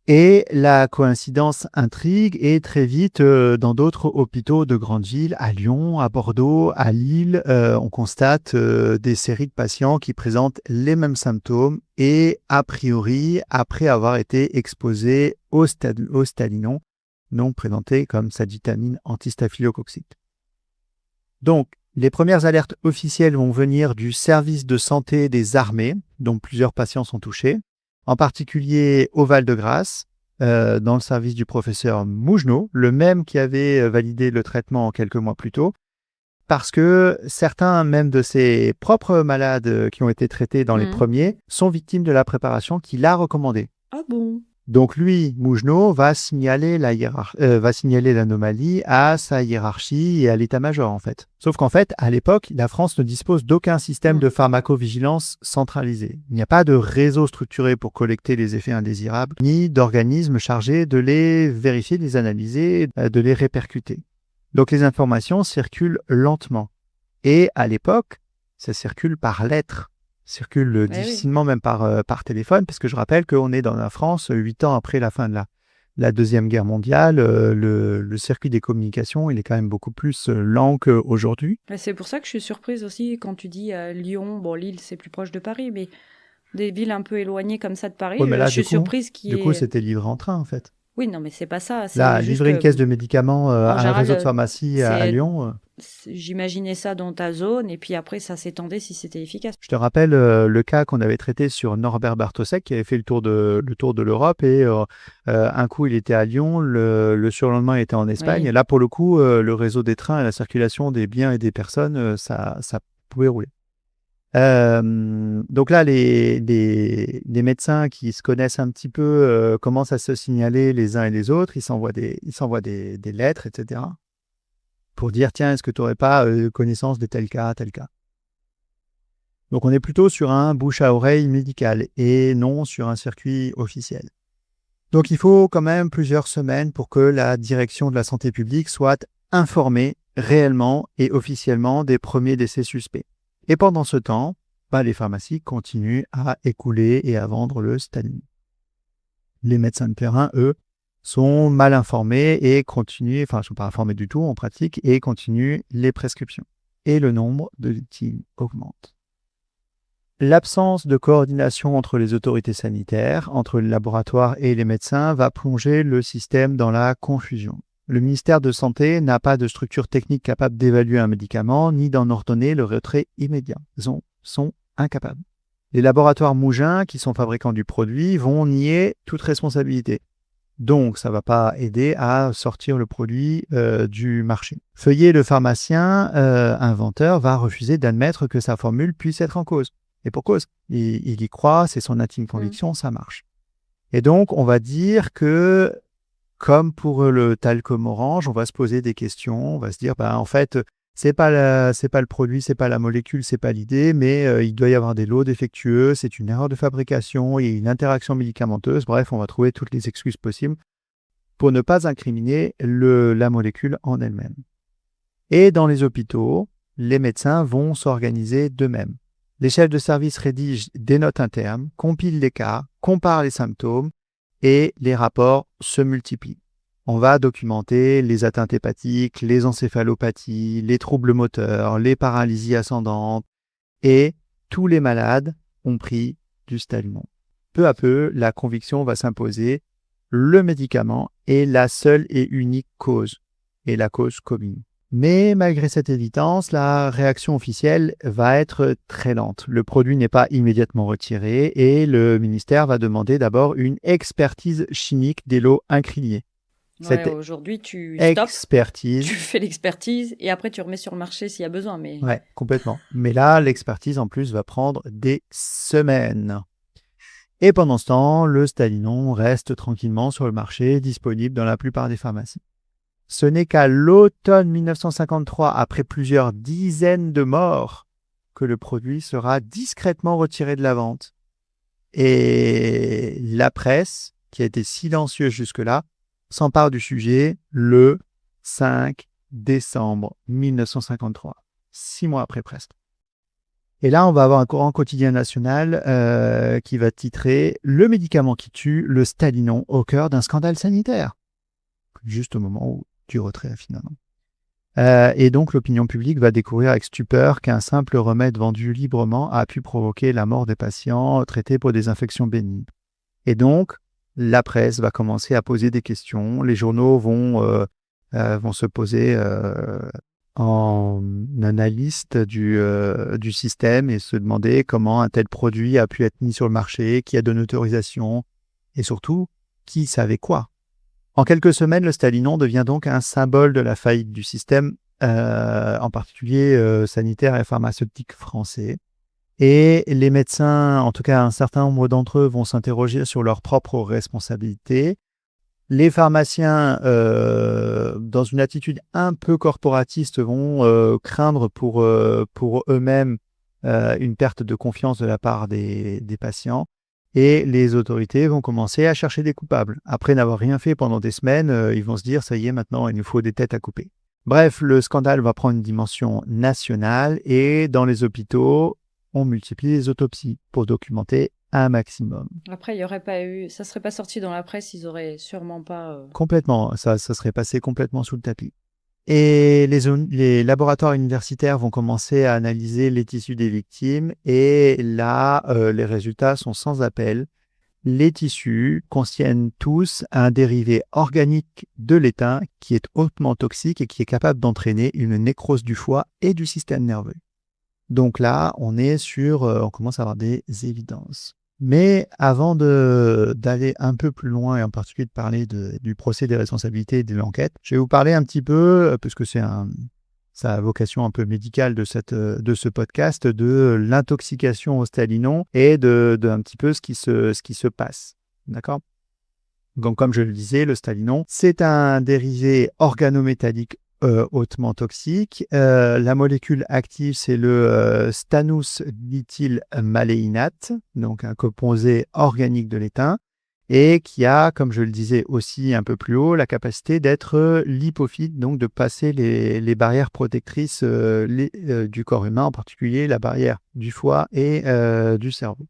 Et la coïncidence intrigue et très vite, dans d'autres hôpitaux de grandes villes, à Lyon, à Bordeaux, à Lille, on constate des séries de patients qui présentent les mêmes symptômes et a priori, après avoir été exposés au stalinon, non présenté comme sagitamine antistaphylococcique. Donc, les premières alertes officielles vont venir du service de santé des armées, dont plusieurs patients sont touchés, en particulier au Val-de-Grâce, dans le service du professeur Mougenot, le même qui avait validé le traitement quelques mois plus tôt, parce que certains, même de ses propres malades qui ont été traités dans les premiers, sont victimes de la préparation qu'il a recommandée. Ah bon? Donc lui, Mougenot, va signaler l'anomalie à sa hiérarchie et à l'état-major en fait. Sauf qu'en fait, à l'époque, la France ne dispose d'aucun système de pharmacovigilance centralisé. Il n'y a pas de réseau structuré pour collecter les effets indésirables, ni d'organisme chargé de les vérifier, de les analyser, de les répercuter. Donc les informations circulent lentement. Et à l'époque, ça circule par lettres. Circule difficilement même par téléphone, parce que je rappelle qu'on est dans la France 8 ans après la fin de la Deuxième Guerre mondiale. Le circuit des communications, il est quand même beaucoup plus lent qu'aujourd'hui. C'est pour ça que je suis surprise aussi quand tu dis Lyon, bon Lille c'est plus proche de Paris, mais des villes un peu éloignées comme ça de Paris, Ouais, mais là, je suis surprise du coup, c'était livré en train en fait. Oui, non mais c'est pas ça. Là, juste livrer une caisse de médicaments à un général, réseau de pharmacie à Lyon... J'imaginais ça dans ta zone et puis après ça s'étendait si c'était efficace. Je te rappelle le cas qu'on avait traité sur Norbert Bartosek qui avait fait le tour de l'Europe et un coup il était à Lyon, le surlendemain il était en Espagne. Oui. Et là pour le coup le réseau des trains et la circulation des biens et des personnes ça pouvait rouler. Donc là les médecins qui se connaissent un petit peu commencent à se signaler les uns et les autres, ils s'envoient des lettres, etc. pour dire tiens est-ce que tu n'aurais pas connaissance de tel cas. Donc on est plutôt sur un bouche à oreille médical et non sur un circuit officiel. Donc il faut quand même plusieurs semaines pour que la direction de la santé publique soit informée réellement et officiellement des premiers décès suspects. Et pendant ce temps, les pharmacies continuent à écouler et à vendre le stalinon. Les médecins de terrain, eux, sont mal informés et ne sont pas informés du tout en pratique et continuent les prescriptions. Et le nombre de victimes augmente. L'absence de coordination entre les autorités sanitaires, entre les laboratoires et les médecins, va plonger le système dans la confusion. Le ministère de Santé n'a pas de structure technique capable d'évaluer un médicament, ni d'en ordonner le retrait immédiat. Ils sont incapables. Les laboratoires Mougin, qui sont fabricants du produit, vont nier toute responsabilité. Donc, ça ne va pas aider à sortir le produit du marché. Feuillet, le pharmacien inventeur, va refuser d'admettre que sa formule puisse être en cause. Et pour cause, il y croit, c'est son intime conviction, ça marche. Et donc, on va dire que, comme pour le talcum orange, on va se poser des questions, on va se dire, en fait, c'est pas le produit, c'est pas la molécule, c'est pas l'idée, mais il doit y avoir des lots défectueux, c'est une erreur de fabrication, il y a une interaction médicamenteuse, bref, on va trouver toutes les excuses possibles pour ne pas incriminer la molécule en elle-même. Et dans les hôpitaux, les médecins vont s'organiser d'eux-mêmes. Les chefs de service rédigent des notes internes, compilent les cas, comparent les symptômes et les rapports se multiplient. On va documenter les atteintes hépatiques, les encéphalopathies, les troubles moteurs, les paralysies ascendantes et tous les malades ont pris du stalinon. Peu à peu, la conviction va s'imposer, le médicament est la seule et unique cause, et la cause commune. Mais malgré cette évidence, la réaction officielle va être très lente. Le produit n'est pas immédiatement retiré et le ministère va demander d'abord une expertise chimique des lots incriminés. Aujourd'hui, tu fais l'expertise et après tu remets sur le marché s'il y a besoin. Ouais, complètement. Mais là, l'expertise en plus va prendre des semaines. Et pendant ce temps, le stalinon reste tranquillement sur le marché, disponible dans la plupart des pharmacies. Ce n'est qu'à l'automne 1953, après plusieurs dizaines de morts, que le produit sera discrètement retiré de la vente. Et la presse, qui a été silencieuse jusque-là, s'empare du sujet le 5 décembre 1953, 6 mois après presque. Et là, on va avoir un courant quotidien national qui va titrer Le médicament qui tue, le Stalinon, au cœur d'un scandale sanitaire. Juste au moment où du retrait, finalement. Et donc, l'opinion publique va découvrir avec stupeur qu'un simple remède vendu librement a pu provoquer la mort des patients traités pour des infections bénignes. Et donc, la presse va commencer à poser des questions. Les journaux vont se poser en analyste du système et se demander comment un tel produit a pu être mis sur le marché, qui a donné autorisation, et surtout, qui savait quoi. En quelques semaines, le Stalinon devient donc un symbole de la faillite du système, en particulier sanitaire et pharmaceutique français. Et les médecins, en tout cas un certain nombre d'entre eux, vont s'interroger sur leurs propres responsabilités. Les pharmaciens, dans une attitude un peu corporatiste, vont craindre pour eux-mêmes une perte de confiance de la part des patients. Et les autorités vont commencer à chercher des coupables. Après n'avoir rien fait pendant des semaines, ils vont se dire, ça y est, maintenant, il nous faut des têtes à couper. Bref, le scandale va prendre une dimension nationale et dans les hôpitaux, on multiplie les autopsies pour documenter un maximum. Après, il y aurait pas eu, ça serait pas sorti dans la presse, ils auraient sûrement pas. Complètement, ça serait passé complètement sous le tapis. Et les laboratoires universitaires vont commencer à analyser les tissus des victimes et là, les résultats sont sans appel. Les tissus contiennent tous un dérivé organique de l'étain qui est hautement toxique et qui est capable d'entraîner une nécrose du foie et du système nerveux. Donc là, on commence à avoir des évidences. Mais avant d'aller un peu plus loin et en particulier de parler du procès des responsabilités et de l'enquête, je vais vous parler un petit peu, parce que ça a vocation un peu médicale de ce podcast, de l'intoxication au Stalinon et de un petit peu ce qui se passe. D'accord ? Donc, comme je le disais, le Stalinon, c'est un dérivé organométallique hautement toxique. La molécule active, c'est le stannous diethylmaléinate, donc un composé organique de l'étain, et qui a, comme je le disais aussi un peu plus haut, la capacité d'être lipophile, donc de passer les barrières protectrices du corps humain, en particulier la barrière du foie et du cerveau.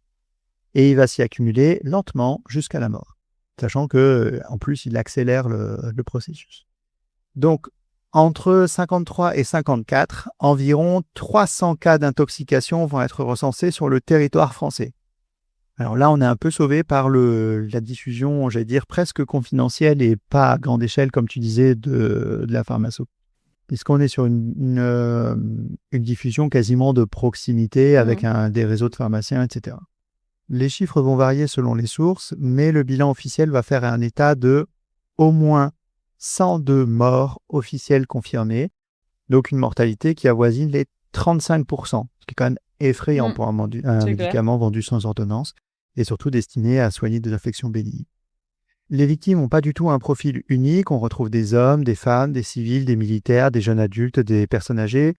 Et il va s'y accumuler lentement jusqu'à la mort, sachant qu'en plus, il accélère le processus. Donc, entre 53 et 54, environ 300 cas d'intoxication vont être recensés sur le territoire français. Alors là, on est un peu sauvé par la diffusion, j'allais dire, presque confidentielle et pas à grande échelle, comme tu disais, de la pharmacie. Puisqu'on est sur une diffusion quasiment de proximité avec des réseaux de pharmaciens, etc. Les chiffres vont varier selon les sources, mais le bilan officiel va faire un état de au moins 102 morts officielles confirmées, donc une mortalité qui avoisine les 35%, ce qui est quand même effrayant pour un médicament vendu sans ordonnance et surtout destiné à soigner des infections bénignes. Les victimes n'ont pas du tout un profil unique, on retrouve des hommes, des femmes, des civils, des militaires, des jeunes adultes, des personnes âgées.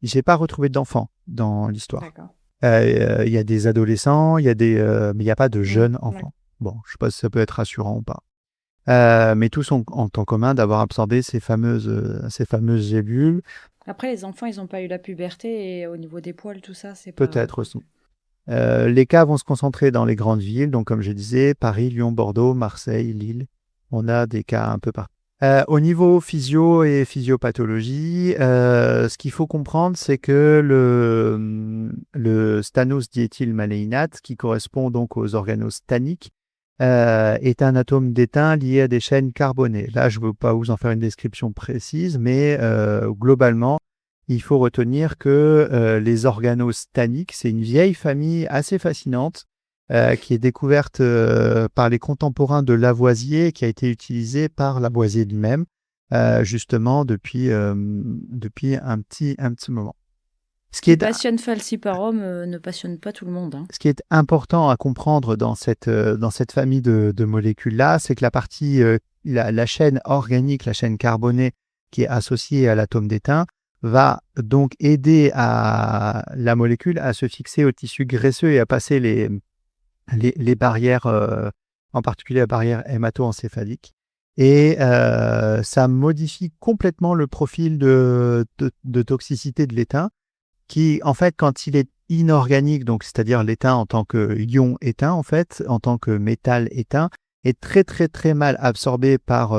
Je n'ai pas retrouvé d'enfants dans l'histoire. D'accord. Il y a des adolescents, mais il n'y a pas de jeunes enfants. Bon, je ne sais pas si ça peut être rassurant ou pas. Mais tous ont en commun d'avoir absorbé ces fameuses gélules. Après, les enfants, ils n'ont pas eu la puberté et au niveau des poils, tout ça, c'est pas... Peut-être aussi. Les cas vont se concentrer dans les grandes villes, donc comme je disais, Paris, Lyon, Bordeaux, Marseille, Lille. On a des cas un peu partout. Au niveau physio et physiopathologie, ce qu'il faut comprendre, c'est que le stannous diéthylmaléinate, qui correspond donc aux organostanniques, est un atome d'étain lié à des chaînes carbonées. Là, je ne veux pas vous en faire une description précise, mais globalement, il faut retenir que les organostanniques, c'est une vieille famille assez fascinante qui est découverte par les contemporains de Lavoisier, qui a été utilisée par Lavoisier lui-même, justement depuis un petit moment. Ce qui passionne Falciparum ne passionne pas tout le monde. Ce qui est important à comprendre dans cette famille de molécules-là, c'est que la partie, la chaîne organique, la chaîne carbonée qui est associée à l'atome d'étain, va donc aider la molécule à se fixer au tissu graisseux et à passer les barrières, en particulier la barrière hémato-encéphalique. Et ça modifie complètement le profil de toxicité de l'étain, qui, en fait, quand il est inorganique, donc c'est-à-dire l'étain en tant que ion éteint, en fait, en tant que métal éteint, est très très très mal absorbé par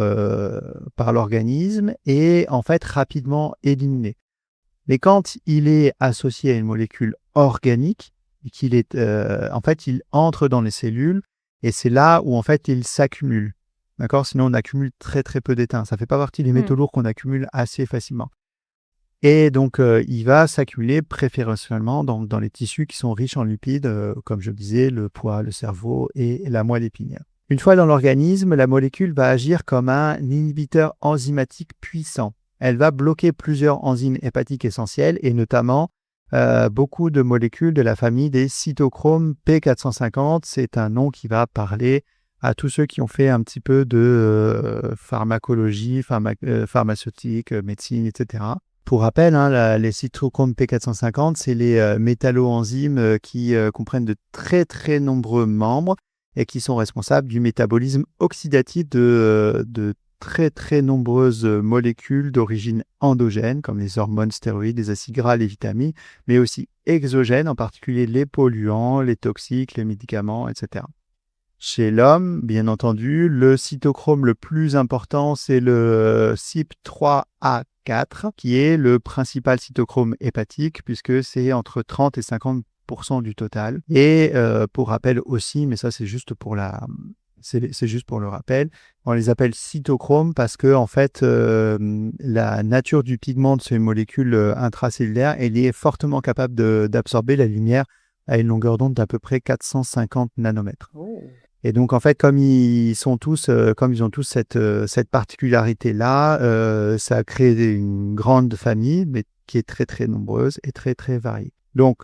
l'organisme et en fait rapidement éliminé. Mais quand il est associé à une molécule organique, en fait, il entre dans les cellules et c'est là où en fait il s'accumule. D'accord? Sinon, on accumule très très peu d'étain. Ça ne fait pas partie des métaux lourds qu'on accumule assez facilement. Et donc, il va s'accumuler préférentiellement dans les tissus qui sont riches en lipides, comme je le disais, le foie, le cerveau et la moelle épinière. Une fois dans l'organisme, la molécule va agir comme un inhibiteur enzymatique puissant. Elle va bloquer plusieurs enzymes hépatiques essentielles et notamment beaucoup de molécules de la famille des cytochromes P450. C'est un nom qui va parler à tous ceux qui ont fait un petit peu de pharmacologie, pharmaceutique, médecine, etc. Pour rappel, les cytochromes P450, c'est les métalloenzymes qui comprennent de très très nombreux membres et qui sont responsables du métabolisme oxydatif de très très nombreuses molécules d'origine endogène, comme les hormones, stéroïdes, les acides gras, les vitamines, mais aussi exogènes, en particulier les polluants, les toxiques, les médicaments, etc. Chez l'homme, bien entendu, le cytochrome le plus important, c'est le CYP3A4, qui est le principal cytochrome hépatique, puisque c'est entre 30 et 50% du total. Et pour rappel aussi, mais ça c'est juste pour c'est juste pour le rappel, on les appelle cytochromes parce que en fait, la nature du pigment de ces molécules intracellulaires, elle est fortement capable d'absorber la lumière à une longueur d'onde d'à peu près 450 nanomètres. Oh. Et donc, en fait, comme ils ont tous cette particularité-là, ça a créé une grande famille, mais qui est très, très nombreuse et très, très variée. Donc,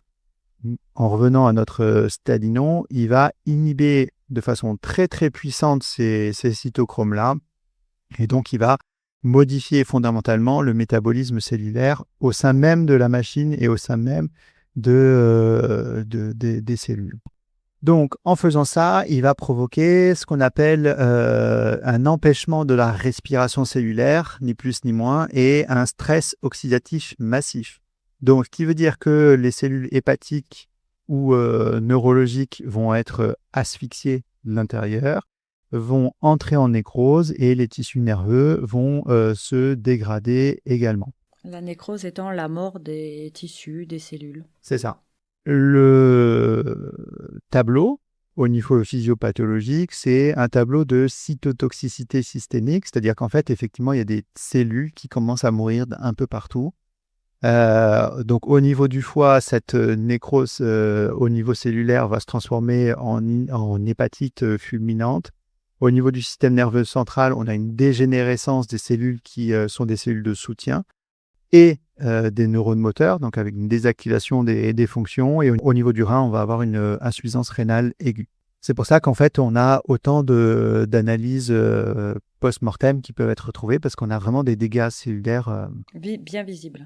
en revenant à notre stadinon, il va inhiber de façon très, très puissante ces cytochromes-là. Et donc, il va modifier fondamentalement le métabolisme cellulaire au sein même de la machine et au sein même des cellules. Donc, en faisant ça, il va provoquer ce qu'on appelle un empêchement de la respiration cellulaire, ni plus ni moins, et un stress oxydatif massif. Donc, ce qui veut dire que les cellules hépatiques ou neurologiques vont être asphyxiées de l'intérieur, vont entrer en nécrose et les tissus nerveux vont se dégrader également. La nécrose étant la mort des tissus, des cellules. C'est ça. Le tableau, au niveau physiopathologique, c'est un tableau de cytotoxicité systémique, c'est-à-dire qu'en fait, effectivement, il y a des cellules qui commencent à mourir un peu partout. Donc, au niveau du foie, cette nécrose au niveau cellulaire va se transformer en hépatite fulminante. Au niveau du système nerveux central, on a une dégénérescence des cellules qui sont des cellules de soutien et des neurones moteurs, donc avec une désactivation des fonctions. Et au niveau du rein, on va avoir une insuffisance rénale aiguë. C'est pour ça qu'en fait, on a autant d'analyses post-mortem qui peuvent être retrouvées parce qu'on a vraiment des dégâts cellulaires bien visibles.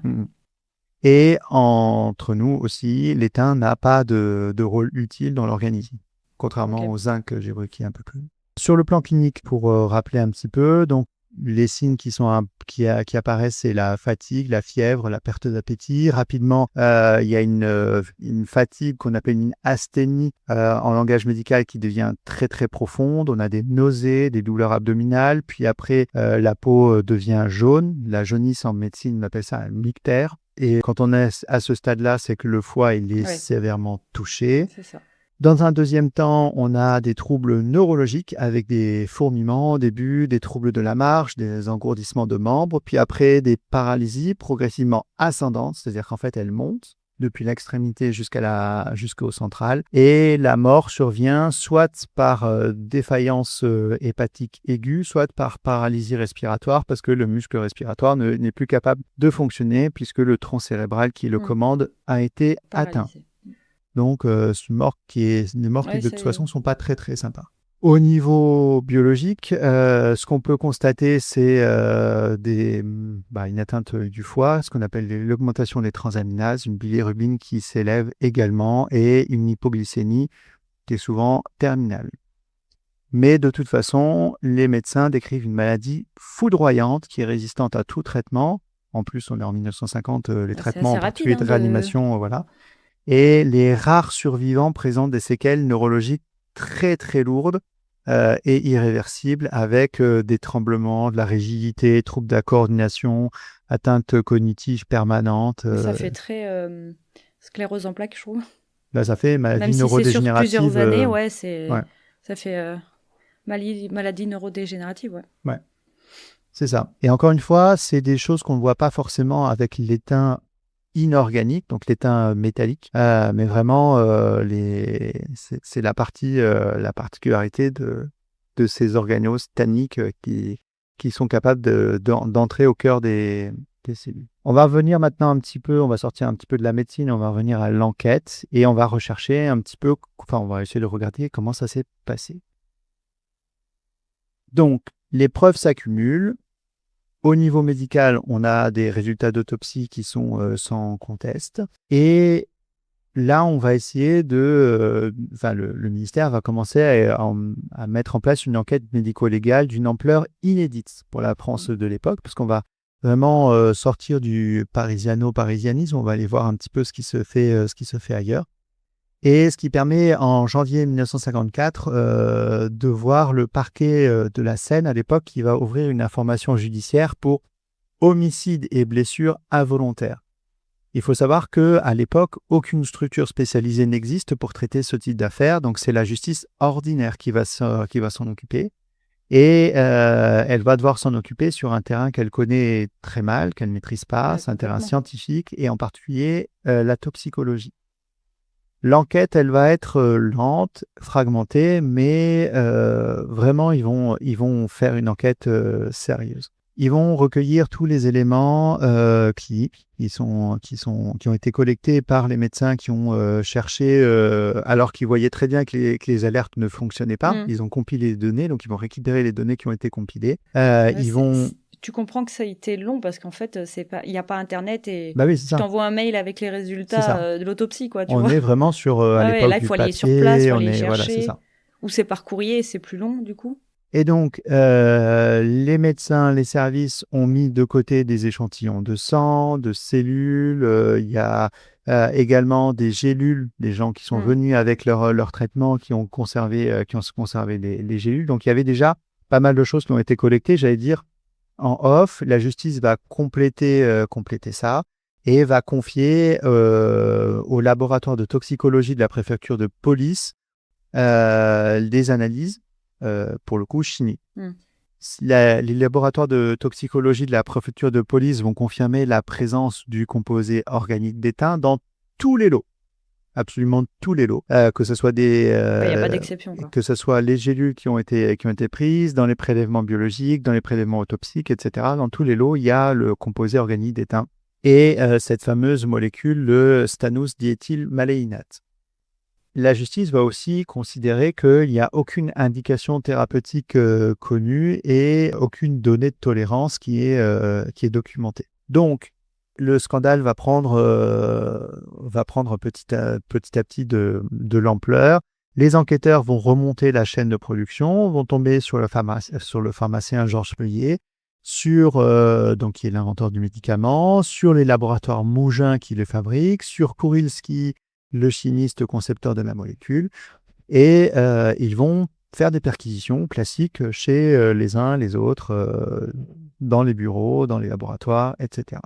Et entre nous aussi, l'étain n'a pas de rôle utile dans l'organisme, contrairement au zinc que j'évoquais un peu plus. Sur le plan clinique, pour rappeler un petit peu, donc les signes qui apparaissent, c'est la fatigue, la fièvre, la perte d'appétit. Rapidement, il y a une fatigue qu'on appelle une asthénie en langage médical qui devient très très profonde. On a des nausées, des douleurs abdominales, puis après la peau devient jaune. La jaunisse en médecine, on appelle ça un mictère. Et quand on est à ce stade-là, c'est que le foie il est sévèrement touché. C'est ça. Dans un deuxième temps, on a des troubles neurologiques avec des fourmillements au début, des troubles de la marche, des engourdissements de membres, puis après des paralysies progressivement ascendantes, c'est-à-dire qu'en fait elles montent depuis l'extrémité jusqu'au central. Et la mort survient soit par défaillance hépatique aiguë, soit par paralysie respiratoire, parce que le muscle respiratoire n'est plus capable de fonctionner puisque le tronc cérébral qui le commande a été atteint. Donc, c'est une mort qui de toute façon ne sont pas très très sympas. Au niveau biologique, ce qu'on peut constater, c'est une atteinte du foie, ce qu'on appelle l'augmentation des transaminases, une bilirubine qui s'élève également et une hypoglycémie qui est souvent terminale. Mais de toute façon, les médecins décrivent une maladie foudroyante qui est résistante à tout traitement. En plus, on est en 1950, les traitements en particulier de réanimation, voilà. Et les rares survivants présentent des séquelles neurologiques très très lourdes et irréversibles avec des tremblements, de la rigidité, troubles de la coordination, atteinte cognitive permanente. Ça fait très sclérose en plaques, je trouve. Là, ça fait maladie Même si c'est sur neurodégénérative. plusieurs années, Ouais. ça fait maladie neurodégénérative, ouais. Ouais, c'est ça. Et encore une fois, c'est des choses qu'on ne voit pas forcément avec l'étain inorganique, donc l'étain métallique, mais vraiment, c'est la particularité de ces organos tanniques qui sont capables d'entrer au cœur des cellules. On va revenir maintenant un petit peu, on va sortir un petit peu de la médecine, on va revenir à l'enquête et on va rechercher un petit peu, enfin, on va essayer de regarder comment ça s'est passé. Donc, les preuves s'accumulent. Au niveau médical, on a des résultats d'autopsie qui sont sans conteste. Et là, on va essayer le ministère va commencer à mettre en place une enquête médico-légale d'une ampleur inédite pour la France de l'époque, parce qu'on va vraiment sortir du parisianisme, on va aller voir un petit peu ce qui se fait ailleurs. Et ce qui permet en janvier 1954 de voir le parquet de la Seine à l'époque qui va ouvrir une information judiciaire pour homicide et blessures involontaires. Il faut savoir qu'à l'époque, aucune structure spécialisée n'existe pour traiter ce type d'affaires, donc c'est la justice ordinaire qui va s'en occuper. Et elle va devoir s'en occuper sur un terrain qu'elle connaît très mal, qu'elle ne maîtrise pas, Ouais, c'est un terrain complètement. scientifique et en particulier la toxicologie. L'enquête, elle va être lente, fragmentée, mais vraiment, ils vont faire une enquête sérieuse. Ils vont recueillir tous les éléments cliniques qui ont été collectés par les médecins qui ont cherché, alors qu'ils voyaient très bien que les alertes ne fonctionnaient pas. Ils ont compilé les données, donc ils vont récupérer les données qui ont été compilées. Tu comprends que ça a été long parce qu'en fait, il n'y a pas Internet et Bah oui, c'est tu ça. t'envoies un mail avec les résultats de l'autopsie, quoi. On est vraiment sur, à Ah ouais, l'époque là, il du faut aller sur papier, place, il faut aller voilà, c'est chercher. ça. Ou c'est par courrier, c'est plus long, du coup. Et donc, les médecins, les services ont mis de côté des échantillons de sang, de cellules. Il y a également des gélules, des gens qui sont venus avec leur traitement, qui ont conservé les gélules. Donc, il y avait déjà pas mal de choses qui ont été collectées. J'allais dire, en off, la justice va compléter ça et va confier au laboratoire de toxicologie de la préfecture de police des analyses. Pour le coup, chimie. Les laboratoires de toxicologie de la préfecture de police vont confirmer la présence du composé organique d'étain dans tous les lots, absolument tous les lots, que ce soit Il n'y a pas d'exception, quoi. que ce soit les gélules qui ont été prises, dans les prélèvements biologiques, dans les prélèvements autopsiques, etc. Dans tous les lots, il y a le composé organique d'étain et cette fameuse molécule, le stannous diéthylmaléinate. La justice va aussi considérer qu'il n'y a aucune indication thérapeutique connue et aucune donnée de tolérance qui est documentée. Donc, le scandale va prendre petit à petit de l'ampleur. Les enquêteurs vont remonter la chaîne de production, vont tomber sur le pharmacien Georges Feuillet, qui est l'inventeur du médicament, sur les laboratoires Mougin qui le fabriquent, sur Kurilski, le chimiste concepteur de la molécule, et ils vont faire des perquisitions classiques chez les uns, les autres, dans les bureaux, dans les laboratoires, etc.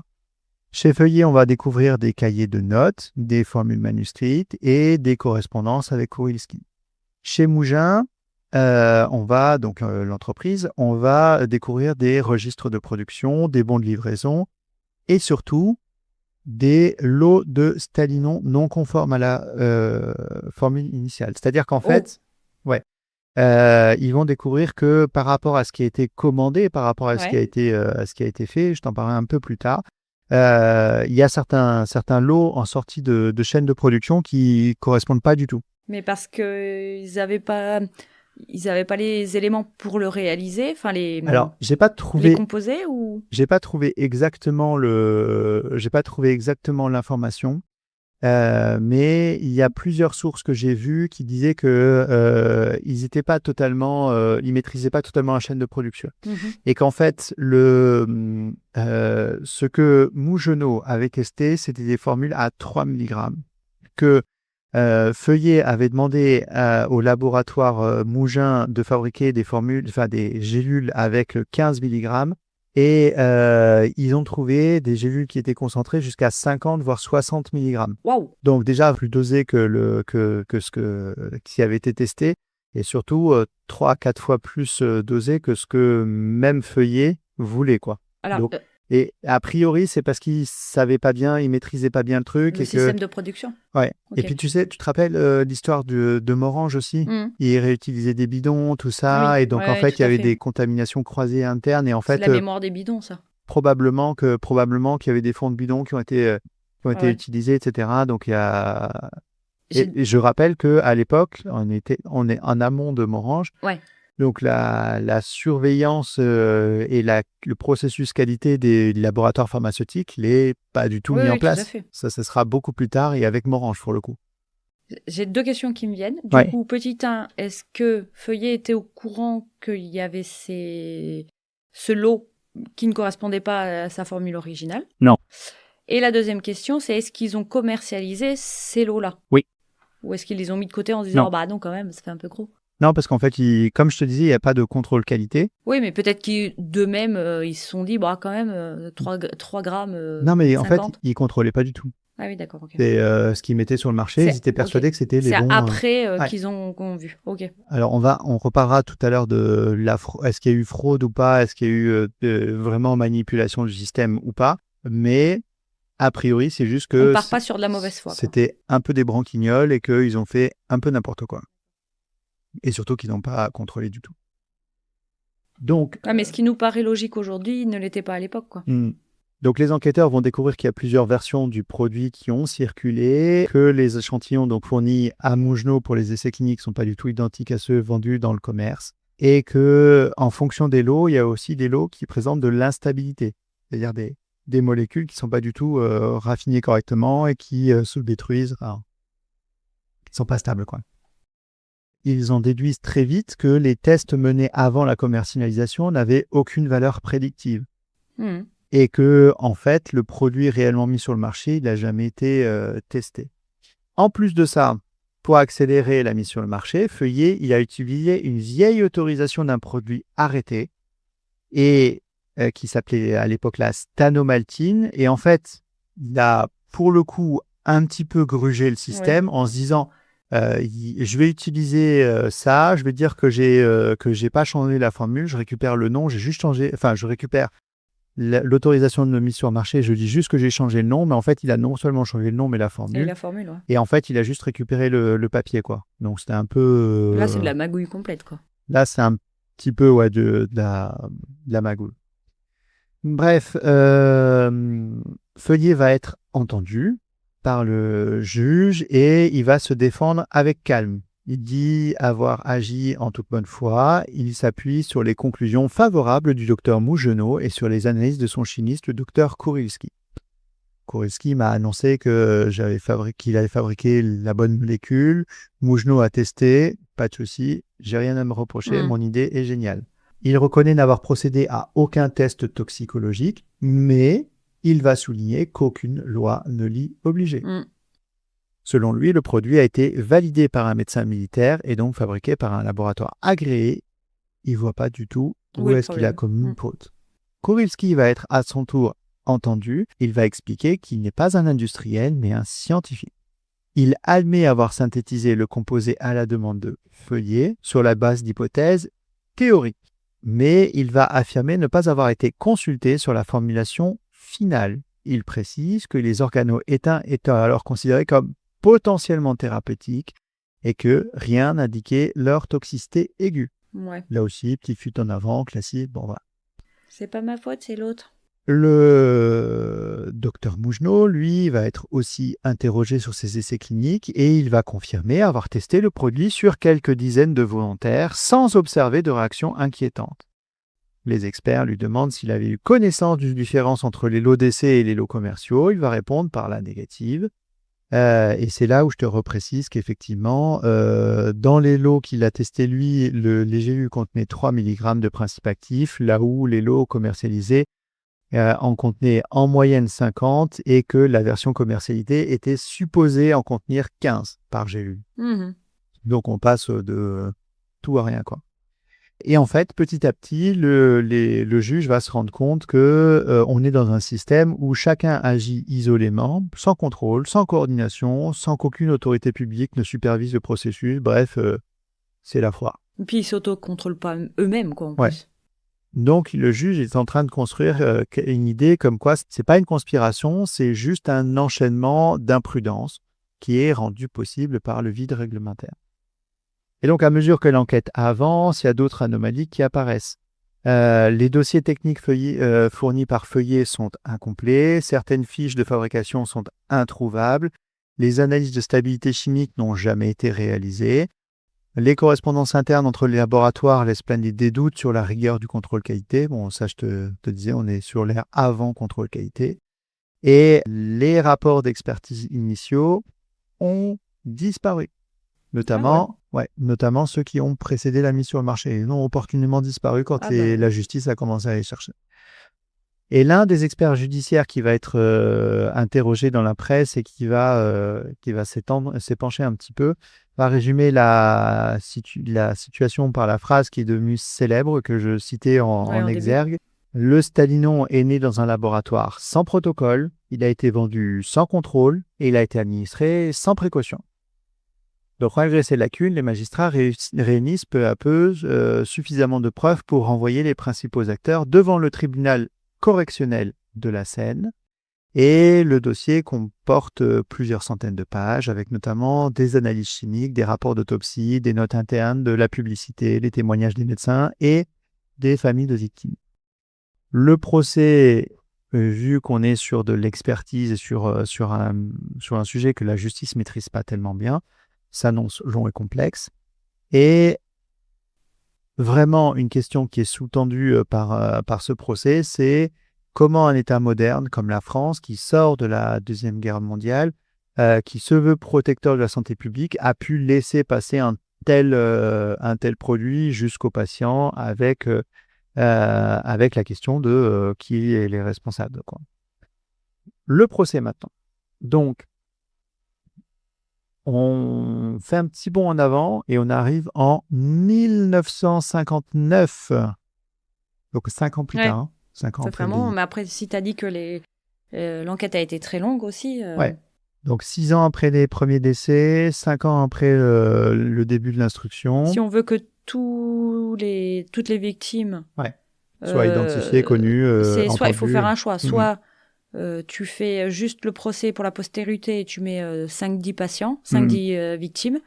Chez Feuillet, on va découvrir des cahiers de notes, des formules manuscrites et des correspondances avec Kurilski. Chez Mougin, l'entreprise, on va découvrir des registres de production, des bons de livraison et surtout des lots de stalinon non conformes à la formule initiale. C'est-à-dire qu'en fait, ils vont découvrir que par rapport à ce qui a été commandé, par rapport à ce qui a été fait, je t'en parlerai un peu plus tard, il y a certains lots en sortie de chaîne de production qui correspondent pas du tout. Mais parce qu'ils n'avaient pas les éléments pour le réaliser, enfin Alors, j'ai pas trouvé les composer ou j'ai pas trouvé exactement l'information, mais il y a plusieurs sources que j'ai vues qui disaient que ils maîtrisaient pas totalement la chaîne de production et qu'en fait ce que Mougenot avait testé, c'était des formules à 3 mg que Feuillet avait demandé au laboratoire Mougin de fabriquer des gélules avec 15 mg et ils ont trouvé des gélules qui étaient concentrées jusqu'à 50 voire 60 mg. Waouh! Donc déjà plus dosé que qui avait été testé et surtout 3-4 fois plus dosé que ce que même Feuillet voulait, quoi. Alors, Donc, et a priori, c'est parce qu'il savait pas bien, il maîtrisait pas bien le truc. le et système que... de production. Ouais. Ok. Et puis tu te rappelles l'histoire de Morange aussi? Mhm. Il réutilisait des bidons, tout ça, Oui, et donc en ouais, fait, tout il y à avait fait. des contaminations croisées internes, et en C'est fait, la mémoire des bidons, ça. probablement qu'il y avait des fonds de bidons qui ont été Ouais. utilisés, etc. Donc il y a... J'ai- Et je rappelle qu'à l'époque, on est en amont de Morange. Ouais. Donc la surveillance et le processus qualité des laboratoires pharmaceutiques n'est pas du tout Oui, mis en oui, tout à place. fait. Ça sera beaucoup plus tard et avec Morange pour le coup. J'ai 2 questions qui me viennent. Du Ouais. coup, petit 1, est-ce que Feuillet était au courant qu'il y avait ce lot qui ne correspondait pas à sa formule originale? Non. Et la deuxième question, c'est est-ce qu'ils ont commercialisé ces lots-là? Oui. Ou est-ce qu'ils les ont mis de côté en se disant, Non. oh bah non, quand même, ça fait un peu gros. Non, parce qu'en fait, comme je te disais, il n'y a pas de contrôle qualité. Oui, mais peut-être qu'eux-mêmes, ils se sont dit, bah quand même, 3 grammes, Non, mais en fait, 50. ils ne contrôlaient pas du tout. Ah oui, d'accord, ok. C'est ce qu'ils mettaient sur le marché. Ils étaient persuadés que c'était les C'est bons. après Ouais. qu'ils ont vu. Ok. Alors, on reparlera tout à l'heure de est-ce qu'il y a eu fraude ou pas, est-ce qu'il y a eu vraiment manipulation du système ou pas. Mais a priori, c'est juste que On part pas sur de la mauvaise foi. c'était un peu des branquignoles et qu'ils ont fait un peu n'importe quoi. Et surtout qu'ils n'ont pas contrôlé du tout. Donc, Ah, mais ce qui nous paraît logique aujourd'hui ne l'était pas à l'époque, quoi. Donc les enquêteurs vont découvrir qu'il y a plusieurs versions du produit qui ont circulé, que les échantillons donc fournis à Mougenot pour les essais cliniques ne sont pas du tout identiques à ceux vendus dans le commerce, et que en fonction des lots, il y a aussi des lots qui présentent de l'instabilité, c'est-à-dire des molécules qui ne sont pas du tout raffinées correctement et qui se détruisent, qui ne sont pas stables, quoi. Ils en déduisent très vite que les tests menés avant la commercialisation n'avaient aucune valeur prédictive. Et que, en fait, le produit réellement mis sur le marché, il n'a jamais été testé. En plus de ça, pour accélérer la mise sur le marché, Feuillet, il a utilisé une vieille autorisation d'un produit arrêté et qui s'appelait à l'époque la stanomaltine. Et en fait, il a, pour le coup, un petit peu grugé le système en se disant je vais utiliser ça, je vais dire que j'ai pas changé la formule, je récupère le nom, j'ai juste changé, enfin, je récupère l'autorisation de mise sur le marché, je dis juste que j'ai changé le nom, mais en fait, il a non seulement changé le nom, mais la formule. Et la formule, ouais. Et en fait, il a juste récupéré le papier, quoi. Donc, c'était un peu... Là, c'est de la magouille complète, quoi. Là, c'est un petit peu de la magouille. Bref, Feuillet va être entendu par le juge et il va se défendre avec calme. Il dit avoir agi en toute bonne foi. Il s'appuie sur les conclusions favorables du docteur Mougenot et sur les analyses de son chimiste, le docteur Kurilski. Kurilski m'a annoncé qu'il avait fabriqué la bonne molécule. Mougenot a testé, pas de souci, j'ai rien à me reprocher, mon idée est géniale. Il reconnaît n'avoir procédé à aucun test toxicologique, mais il va souligner qu'aucune loi ne l'y obligeait. Selon lui, le produit a été validé par un médecin militaire et donc fabriqué par un laboratoire agréé. Il ne voit pas du tout où est-ce qu'il a commis une faute. Kurilski va être à son tour entendu. Il va expliquer qu'il n'est pas un industriel, mais un scientifique. Il admet avoir synthétisé le composé à la demande de Feuillet sur la base d'hypothèses théoriques. Mais il va affirmer ne pas avoir été consulté sur la formulation finale. Il précise que les organeaux éteints étaient alors considérés comme potentiellement thérapeutiques et que rien n'indiquait leur toxicité aiguë. Ouais. Là aussi, petit fut en avant, classique, bon voilà. C'est pas ma faute, c'est l'autre. Le docteur Mougenot, lui, va être aussi interrogé sur ses essais cliniques et il va confirmer avoir testé le produit sur quelques dizaines de volontaires sans observer de réaction inquiétante. Les experts lui demandent s'il avait eu connaissance d'une différence entre les lots d'essais et les lots commerciaux. Il va répondre par la négative. Et c'est là où je te reprécise qu'effectivement, dans les lots qu'il a testés, lui, les gélules contenaient 3 mg de principe actif, là où les lots commercialisés en contenait en moyenne 50 et que la version commercialisée était supposée en contenir 15 par gélule. Donc on passe de tout à rien, quoi. Et en fait, petit à petit, le juge va se rendre compte que on est dans un système où chacun agit isolément, sans contrôle, sans coordination, sans qu'aucune autorité publique ne supervise le processus. Bref, c'est la foire. Et puis ils s'auto-contrôlent pas eux-mêmes, quoi, en Ouais. plus. Donc le juge est en train de construire une idée comme quoi c'est pas une conspiration, c'est juste un enchaînement d'imprudence qui est rendu possible par le vide réglementaire. Et donc, à mesure que l'enquête avance, il y a d'autres anomalies qui apparaissent. Les dossiers techniques fournis par Feuillet sont incomplets, certaines fiches de fabrication sont introuvables, les analyses de stabilité chimique n'ont jamais été réalisées, les correspondances internes entre les laboratoires laissent planer des doutes sur la rigueur du contrôle qualité. Bon, ça, je te disais, on est sur l'ère avant contrôle qualité. Et les rapports d'expertise initiaux ont disparu. Notamment ceux qui ont précédé la mise sur le marché. Ils ont opportunément disparu quand la justice a commencé à les chercher. Et l'un des experts judiciaires qui va être interrogé dans la presse et qui va s'épancher un petit peu, va résumer la situation par la phrase qui est devenue célèbre, que je citais en exergue. Le Stalinon est né dans un laboratoire sans protocole, il a été vendu sans contrôle et il a été administré sans précaution. Donc, malgré ces lacunes, les magistrats réunissent peu à peu suffisamment de preuves pour renvoyer les principaux acteurs devant le tribunal correctionnel de la Seine. Et le dossier comporte plusieurs centaines de pages, avec notamment des analyses chimiques, des rapports d'autopsie, des notes internes, de la publicité, les témoignages des médecins et des familles de victimes. Le procès, vu qu'on est sur de l'expertise et sur un sujet que la justice ne maîtrise pas tellement bien, s'annonce long et complexe. Et vraiment, une question qui est sous-tendue par ce procès, c'est comment un État moderne comme la France, qui sort de la Deuxième Guerre mondiale, qui se veut protecteur de la santé publique, a pu laisser passer un tel produit jusqu'aux patients avec la question de qui est les responsables, quoi. Le procès maintenant. Donc, on fait un petit bond en avant et on arrive en 1959. Donc 5 ans plus tard. Hein, 5 ans après. Mais après, si tu as dit que l'enquête a été très longue aussi. Ouais. Donc 6 ans après les premiers décès, 5 ans après le début de l'instruction. Si on veut que toutes les victimes soient identifiées, connues, soit il faut faire un choix, soit tu fais juste le procès pour la postérité et tu mets 5-10 patients, 5-10 victimes,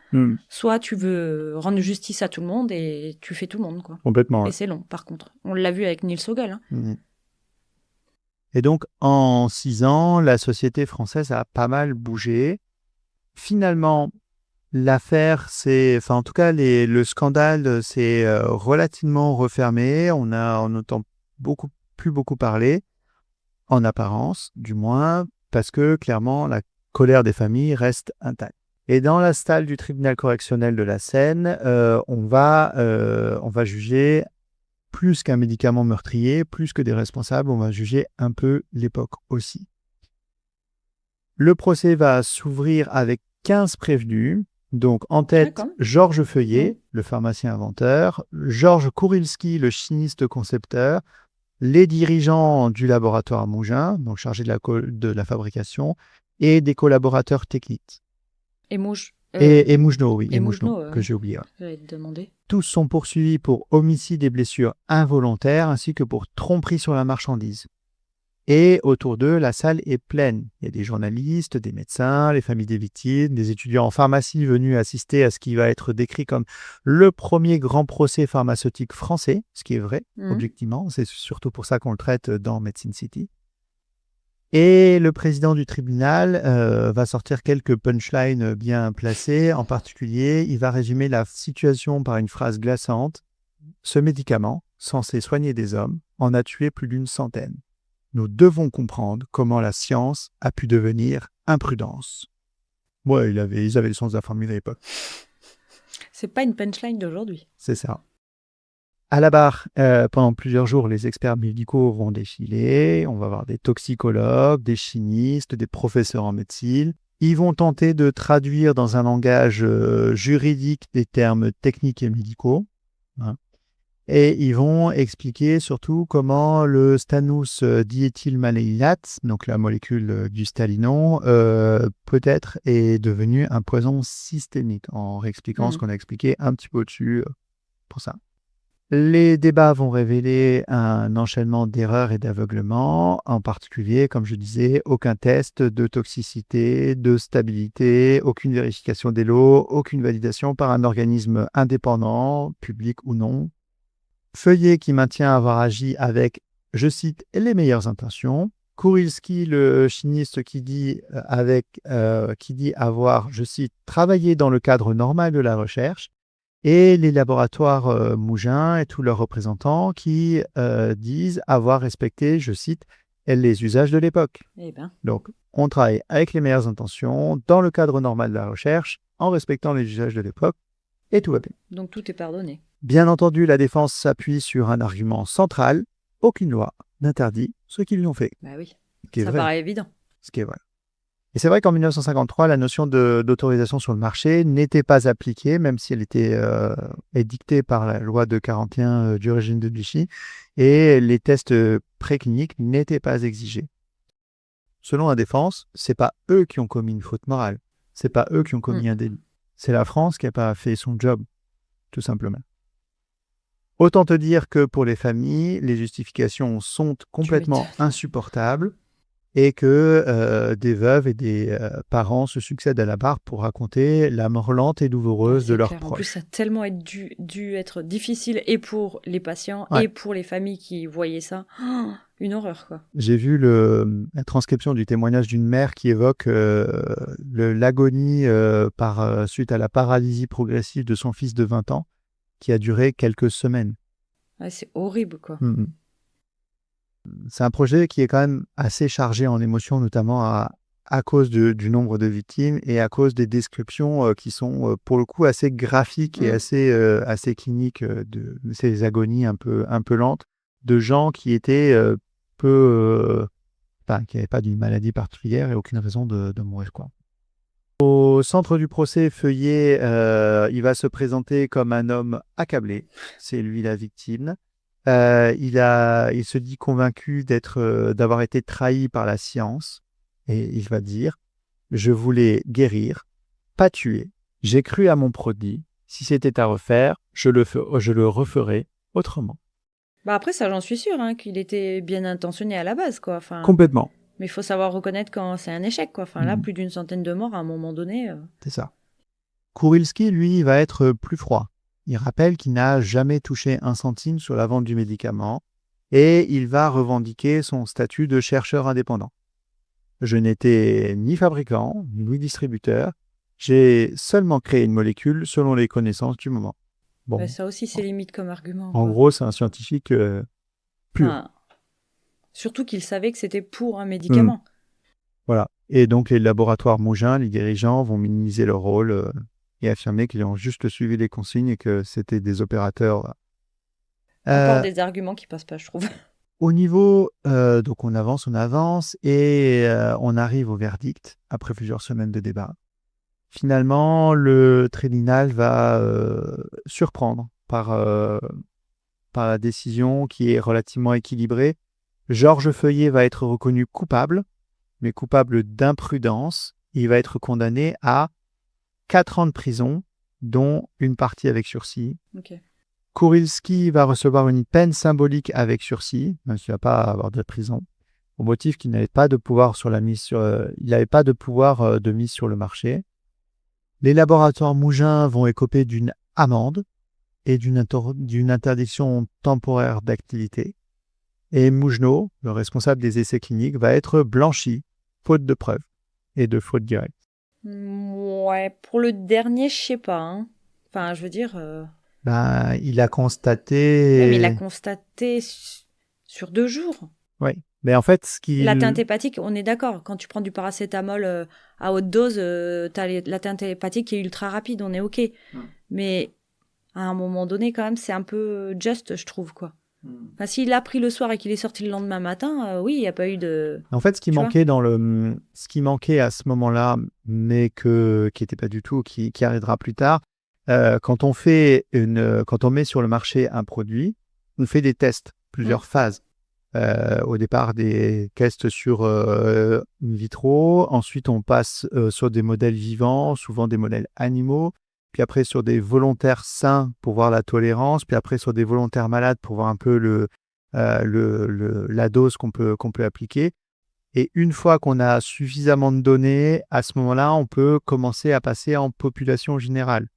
soit tu veux rendre justice à tout le monde et tu fais tout le monde, quoi. Complètement. Et c'est long, par contre. On l'a vu avec Niels Hogel. Hein. Et donc, en 6 ans, la société française a pas mal bougé. Finalement, l'affaire, en tout cas, le scandale s'est relativement refermé. On n'entend plus beaucoup parler. En apparence, du moins, parce que clairement, la colère des familles reste intacte. Et dans la salle du tribunal correctionnel de la Seine, on va juger plus qu'un médicament meurtrier, plus que des responsables, on va juger un peu l'époque aussi. Le procès va s'ouvrir avec 15 prévenus. Donc, en tête, Georges Feuillet, le pharmacien inventeur, Georges Kourilski, le chimiste concepteur, les dirigeants du laboratoire Mougin, donc chargés de la fabrication, et des collaborateurs techniques. Et Mougenot, que j'ai oublié. J'allais te demander. Tous sont poursuivis pour homicide et blessures involontaires, ainsi que pour tromperie sur la marchandise. Et autour d'eux, la salle est pleine. Il y a des journalistes, des médecins, les familles des victimes, des étudiants en pharmacie venus assister à ce qui va être décrit comme le premier grand procès pharmaceutique français, ce qui est vrai, objectivement. C'est surtout pour ça qu'on le traite dans Medicine City. Et le président du tribunal va sortir quelques punchlines bien placées. En particulier, il va résumer la situation par une phrase glaçante. Ce médicament, censé soigner des hommes, en a tué plus d'une centaine. Nous devons comprendre comment la science a pu devenir imprudence. Ouais, ils avaient le sens de la formule à l'époque. C'est pas une punchline d'aujourd'hui. C'est ça. À la barre, pendant plusieurs jours, les experts médicaux vont défiler. On va avoir des toxicologues, des chimistes, des professeurs en médecine. Ils vont tenter de traduire dans un langage juridique des termes techniques et médicaux. Hein. Et ils vont expliquer surtout comment le stannous diéthylmalénylate, donc la molécule du stalinon, peut-être est devenu un poison systémique, en réexpliquant ce qu'on a expliqué un petit peu au-dessus pour ça. Les débats vont révéler un enchaînement d'erreurs et d'aveuglements, en particulier, comme je disais, aucun test de toxicité, de stabilité, aucune vérification des lots, aucune validation par un organisme indépendant, public ou non. Feuillet qui maintient avoir agi avec, je cite, les meilleures intentions. Kurilski, le chimiste qui dit avoir, je cite, travaillé dans le cadre normal de la recherche. Et les laboratoires Mougin et tous leurs représentants qui disent avoir respecté, je cite, les usages de l'époque. Eh ben. Donc, on travaille avec les meilleures intentions, dans le cadre normal de la recherche, en respectant les usages de l'époque, et tout va bien. Donc, tout est pardonné. Bien entendu, la défense s'appuie sur un argument central. Aucune loi n'interdit ce qu'ils ont fait. Bah oui, Ça paraît évident. Ce qui est vrai. Et c'est vrai qu'en 1953, la notion d'autorisation sur le marché n'était pas appliquée, même si elle était édictée par la loi de 41 du régime de Vichy, et les tests précliniques n'étaient pas exigés. Selon la défense, c'est pas eux qui ont commis une faute morale, c'est pas eux qui ont commis un délit. C'est la France qui n'a pas fait son job, tout simplement. Autant te dire que pour les familles, les justifications sont complètement insupportables. Et que des veuves et des parents se succèdent à la barre pour raconter la mort lente et douloureuse de leurs proches. En plus, ça a tellement dû être difficile et pour les patients et pour les familles qui voyaient ça. Oh, une horreur, quoi. J'ai vu la transcription du témoignage d'une mère qui évoque l'agonie suite à la paralysie progressive de son fils de 20 ans, qui a duré quelques semaines. Ouais, c'est horrible, quoi. C'est un projet qui est quand même assez chargé en émotions, notamment à cause du nombre de victimes et à cause des descriptions qui sont pour le coup assez graphiques et assez cliniques de ces agonies un peu lentes de gens qui étaient qui n'avaient pas d'une maladie particulière et aucune raison de mourir, quoi. Au centre du procès, Feuillet, il va se présenter comme un homme accablé. C'est lui la victime. Il se dit convaincu d'avoir été trahi par la science et il va dire « Je voulais guérir, pas tuer. J'ai cru à mon produit. Si c'était à refaire, je le referais autrement. » Bah après, ça, j'en suis sûre, qu'il était bien intentionné à la base, quoi. Complètement. Mais il faut savoir reconnaître quand c'est un échec, quoi. Là, plus d'une centaine de morts à un moment donné. C'est ça. Kurilski, lui, va être plus froid. Il rappelle qu'il n'a jamais touché un centime sur la vente du médicament et il va revendiquer son statut de chercheur indépendant. Je n'étais ni fabricant, ni distributeur. J'ai seulement créé une molécule selon les connaissances du moment. Bon. Ça aussi, c'est limite comme argument. En gros, c'est un scientifique pur. Surtout qu'il savait que c'était pour un médicament. Voilà. Et donc, les laboratoires Mougin, les dirigeants, vont minimiser leur rôle et affirmer qu'ils ont juste suivi les consignes et que c'était des opérateurs. Encore des arguments qui passent pas, je trouve. Au niveau, donc on avance et on arrive au verdict après plusieurs semaines de débat. Finalement, le tribunal va surprendre par la décision qui est relativement équilibrée. Georges Feuillet va être reconnu coupable, mais coupable d'imprudence. Il va être condamné à 4 ans de prison, dont une partie avec sursis. Okay. Kurilski va recevoir une peine symbolique avec sursis, même s'il ne va pas avoir de prison, au motif qu'il n'avait pas de pouvoir de mise sur le marché. Les laboratoires Mougin vont écoper d'une amende et d'une interdiction temporaire d'activité. Et Mougenot, le responsable des essais cliniques, va être blanchi, faute de preuves et de faute directe. Ouais, pour le dernier, je sais pas. Enfin, je veux dire... il a constaté... Ouais, mais il a constaté sur 2 jours. Oui, mais en fait, l'atteinte hépatique, on est d'accord. Quand tu prends du paracétamol à haute dose, tu as l'atteinte hépatique qui est ultra rapide, on est OK. Mais à un moment donné, quand même, c'est un peu just, je trouve, quoi. Enfin, s'il l'a pris le soir et qu'il est sorti le lendemain matin, oui, il n'y a pas eu de... En fait, ce qui manquait à ce moment-là, mais qui n'était pas du tout, qui arrivera plus tard, quand on met sur le marché un produit, on fait des tests, plusieurs phases. Au départ, des tests sur in vitro, ensuite on passe sur des modèles vivants, souvent des modèles animaux, puis après sur des volontaires sains pour voir la tolérance, puis après sur des volontaires malades pour voir un peu la dose qu'on peut appliquer. Et une fois qu'on a suffisamment de données, à ce moment-là, on peut commencer à passer en population générale.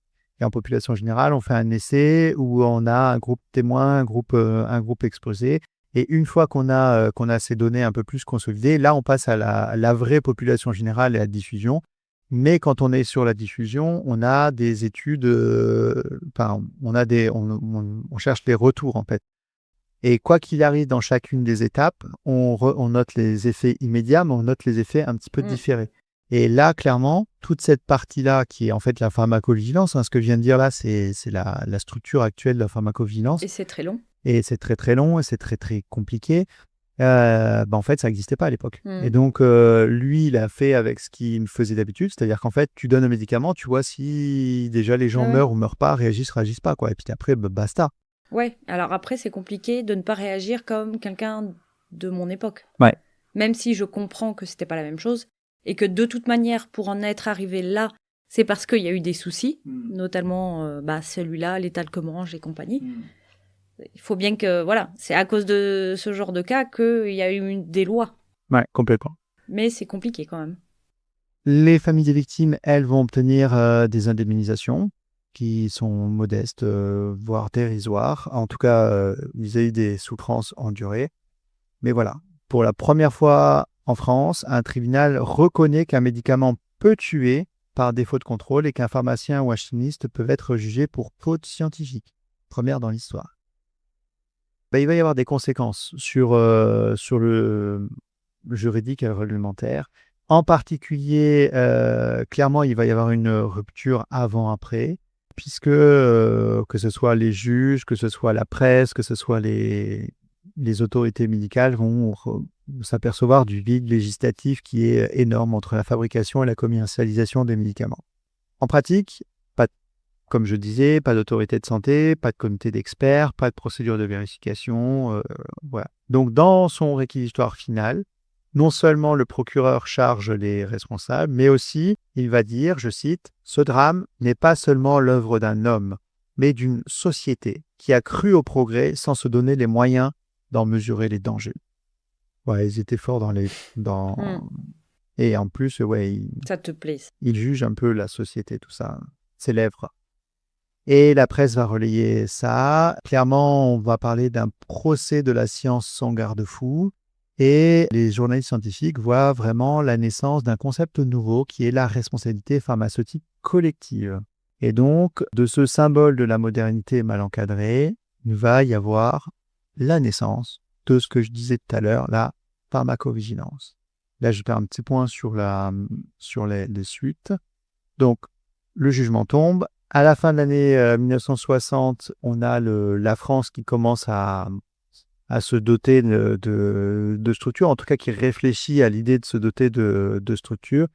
Et en population générale, on fait un essai où on a un groupe témoin, un groupe exposé. Et une fois qu'on a ces données un peu plus consolidées, là, on passe à la vraie population générale et à la diffusion. Mais quand on est sur la diffusion, on a des études, on cherche les retours en fait. Et quoi qu'il arrive dans chacune des étapes, on note les effets immédiats, mais on note les effets un petit peu différés. Et là, clairement, toute cette partie-là, qui est en fait la pharmacovigilance, ce que je viens de dire là, c'est la structure actuelle de la pharmacovigilance. Et c'est très long. Et c'est très très long, et c'est très très compliqué. En fait, ça n'existait pas à l'époque. Et donc, lui, il a fait avec ce qu'il faisait d'habitude, c'est-à-dire qu'en fait, tu donnes un médicament, tu vois si déjà les gens meurent ou meurent pas, réagissent pas, quoi. Et puis après, basta. Ouais, alors après, c'est compliqué de ne pas réagir comme quelqu'un de mon époque. Ouais. Même si je comprends que c'était pas la même chose, et que de toute manière, pour en être arrivé là, c'est parce qu'il y a eu des soucis, notamment celui-là, l'étalcomange et compagnie. Il faut bien que, voilà, c'est à cause de ce genre de cas qu'il y a eu des lois. Ouais, complètement. Mais c'est compliqué quand même. Les familles des victimes, elles, vont obtenir des indemnisations qui sont modestes, voire dérisoires. En tout cas, vis-à-vis des souffrances endurées. Mais voilà, pour la première fois en France, un tribunal reconnaît qu'un médicament peut tuer par défaut de contrôle et qu'un pharmacien ou un chimiste peuvent être jugés pour faute scientifique. Première dans l'histoire. Il va y avoir des conséquences sur le juridique et le réglementaire. En particulier, clairement, il va y avoir une rupture avant-après, puisque que ce soit les juges, que ce soit la presse, que ce soit les autorités médicales vont s'apercevoir du vide législatif qui est énorme entre la fabrication et la commercialisation des médicaments. En pratique, comme je disais, pas d'autorité de santé, pas de comité d'experts, pas de procédure de vérification. Voilà. Donc, dans son réquisitoire final, non seulement le procureur charge les responsables, mais aussi, il va dire, je cite, « Ce drame n'est pas seulement l'œuvre d'un homme, mais d'une société qui a cru au progrès sans se donner les moyens d'en mesurer les dangers. » Ouais, ils étaient forts Et en plus, Ça te plaît. Ils jugent un peu la société, tout ça, ses lèvres. Et la presse va relayer ça. Clairement, on va parler d'un procès de la science sans garde-fou. Et les journalistes scientifiques voient vraiment la naissance d'un concept nouveau qui est la responsabilité pharmaceutique collective. Et donc, de ce symbole de la modernité mal encadrée, il va y avoir la naissance de ce que je disais tout à l'heure, la pharmacovigilance. Là, je fais un petit point sur les suites. Donc, le jugement tombe. À la fin de l'année 1960, on a la France qui commence à se doter de structures, en tout cas qui réfléchit à l'idée de se doter de structures.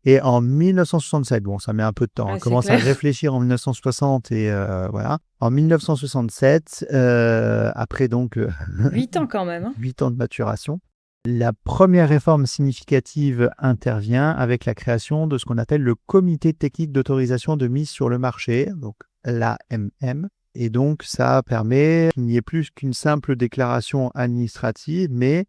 Et en 1967, bon, ça met un peu de temps, on commence à réfléchir en 1960 et voilà. En 1967, après donc 8 ans quand même. Hein. 8 ans de maturation, la première réforme significative intervient avec la création de ce qu'on appelle le Comité technique d'autorisation de mise sur le marché, donc l'AMM. Et donc, ça permet qu'il n'y ait plus qu'une simple déclaration administrative, mais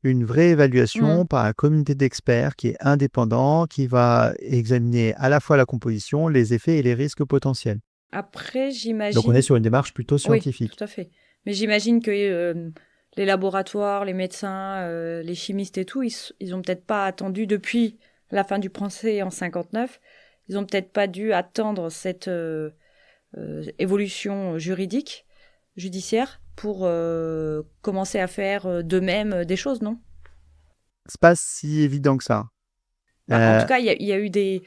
une vraie évaluation par un comité d'experts qui est indépendant, qui va examiner à la fois la composition, les effets et les risques potentiels. Après, j'imagine... Donc, on est sur une démarche plutôt scientifique. Oui, tout à fait. Mais j'imagine que les laboratoires, les médecins, les chimistes et tout, ils n'ont peut-être pas attendu depuis la fin du procès en 59. Ils n'ont peut-être pas dû attendre cette évolution judiciaire, pour commencer à faire d'eux-mêmes des choses, non ? C'est pas si évident que ça. En tout cas, il y a eu des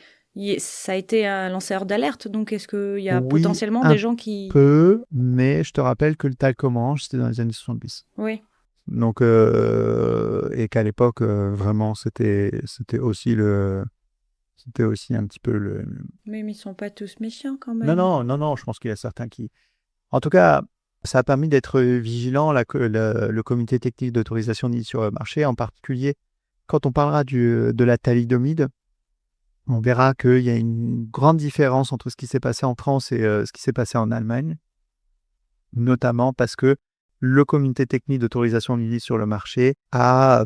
Ça a été un lanceur d'alerte, donc est-ce qu'il y a Oui, potentiellement un des gens qui... peu, mais je te rappelle que le talcum orange, c'était dans les années 70. Oui, Donc, et qu'à l'époque, vraiment, c'était aussi un petit peu le... mais ils sont pas tous méchants quand Non, même. non, non, non, je pense qu'il y a certains qui... En tout cas, ça a permis d'être vigilant, le comité technique d'autorisation mise sur le marché, en particulier quand on parlera de la thalidomide. On verra qu'il y a une grande différence entre ce qui s'est passé en France et ce qui s'est passé en Allemagne, notamment parce que le comité technique d'autorisation mise sur le marché a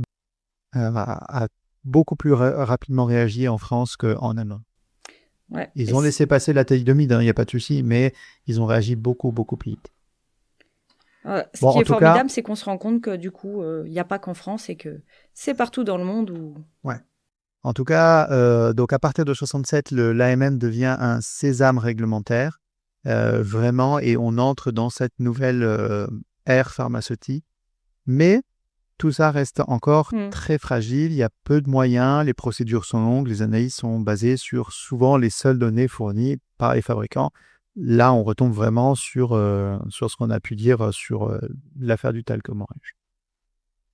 beaucoup plus rapidement réagi en France qu'en Allemagne. Ouais. Ils ont laissé passer la thalidomide, il n'y a pas de souci, mais ils ont réagi beaucoup, beaucoup plus vite. Ce Bon, qui en est tout cas, formidable, c'est qu'on se rend compte que du coup, il n'y a pas qu'en France et que c'est partout dans le monde où... ouais. En tout cas, donc à partir de 67, l'AMM devient un sésame réglementaire, vraiment, et on entre dans cette nouvelle ère pharmaceutique. Mais tout ça reste encore très fragile, il y a peu de moyens, les procédures sont longues, les analyses sont basées sur souvent les seules données fournies par les fabricants. Là, on retombe vraiment sur ce qu'on a pu dire sur l'affaire du talcum orange.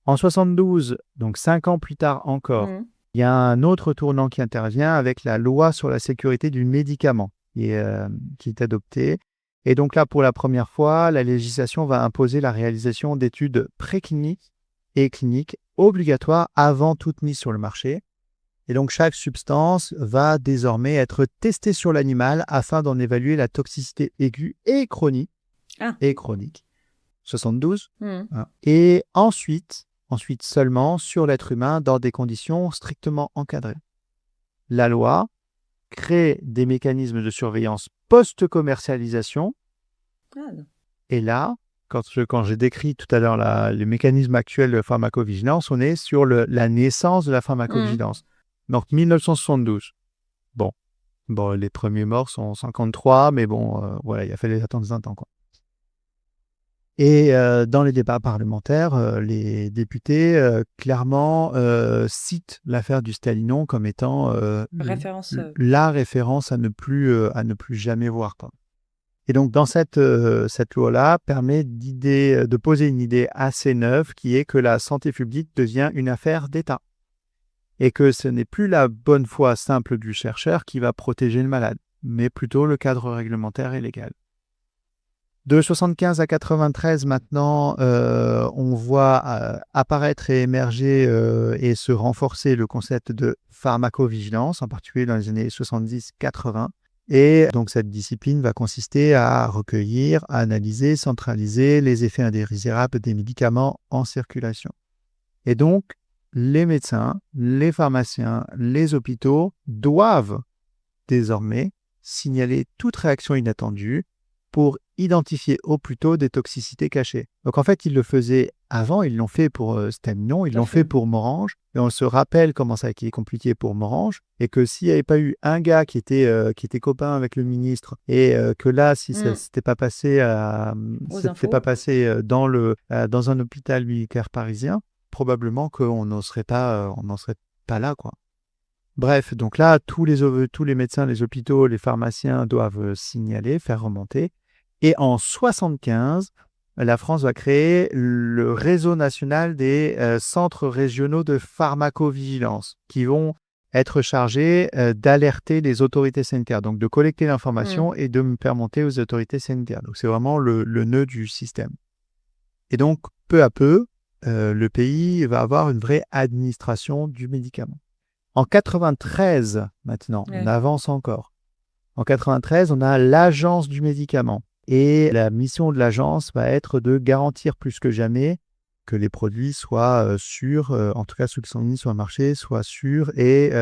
En 72, donc 5 ans plus tard encore, il y a un autre tournant qui intervient avec la loi sur la sécurité du médicament qui est adoptée. Et donc là, pour la première fois, la législation va imposer la réalisation d'études précliniques et cliniques obligatoires avant toute mise sur le marché. Et donc, chaque substance va désormais être testée sur l'animal afin d'en évaluer la toxicité aiguë et chronique. 72. Et ensuite seulement sur l'être humain dans des conditions strictement encadrées. La loi crée des mécanismes de surveillance post-commercialisation. Et là, quand j'ai décrit tout à l'heure les mécanismes actuels de pharmacovigilance, on est sur la naissance de la pharmacovigilance. Donc 1972. Bon, les premiers morts sont en 53, mais bon, voilà, il a fallu attendre 20 ans, quoi. Et dans les débats parlementaires, les députés clairement citent l'affaire du Stalinon comme étant la référence à ne plus jamais voir, quoi. Et donc, dans cette loi-là, permet de poser une idée assez neuve qui est que la santé publique devient une affaire d'État. Et que ce n'est plus la bonne foi simple du chercheur qui va protéger le malade, mais plutôt le cadre réglementaire et légal. De 75 à 93, maintenant, on voit apparaître et émerger et se renforcer le concept de pharmacovigilance, en particulier dans les années 70-80. Et donc, cette discipline va consister à recueillir, à analyser, centraliser les effets indésirables des médicaments en circulation. Et donc, les médecins, les pharmaciens, les hôpitaux doivent désormais signaler toute réaction inattendue pour identifier au plus tôt des toxicités cachées. Donc en fait, ils le faisaient avant, ils l'ont fait pour Staminon, ils l'ont fait pour Morange, et on se rappelle comment ça a été compliqué pour Morange, et que s'il n'y avait pas eu un gars qui était copain avec le ministre, et que là, si ça s'était pas passé, dans un hôpital militaire parisien, probablement qu'on n'en serait pas là, quoi. Bref, donc là, tous les médecins, les hôpitaux, les pharmaciens doivent signaler, faire remonter. Et en 75, la France va créer le réseau national des centres régionaux de pharmacovigilance qui vont être chargés d'alerter les autorités sanitaires, donc de collecter l'information et de faire monter aux autorités sanitaires. Donc c'est vraiment le nœud du système. Et donc, peu à peu, le pays va avoir une vraie administration du médicament. En 93, maintenant, on avance encore. En 93, on a l'agence du médicament. Et la mission de l'agence va être de garantir plus que jamais que les produits soient sûrs, en tout cas ceux qui sont mis sur le marché, soient sûrs et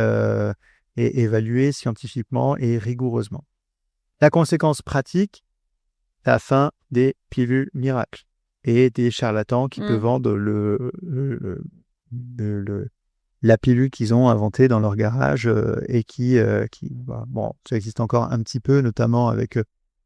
évalués scientifiquement et rigoureusement. La conséquence pratique, la fin des pilules miracles et des charlatans qui peuvent vendre la pilule qu'ils ont inventée dans leur garage et ça existe encore un petit peu, notamment avec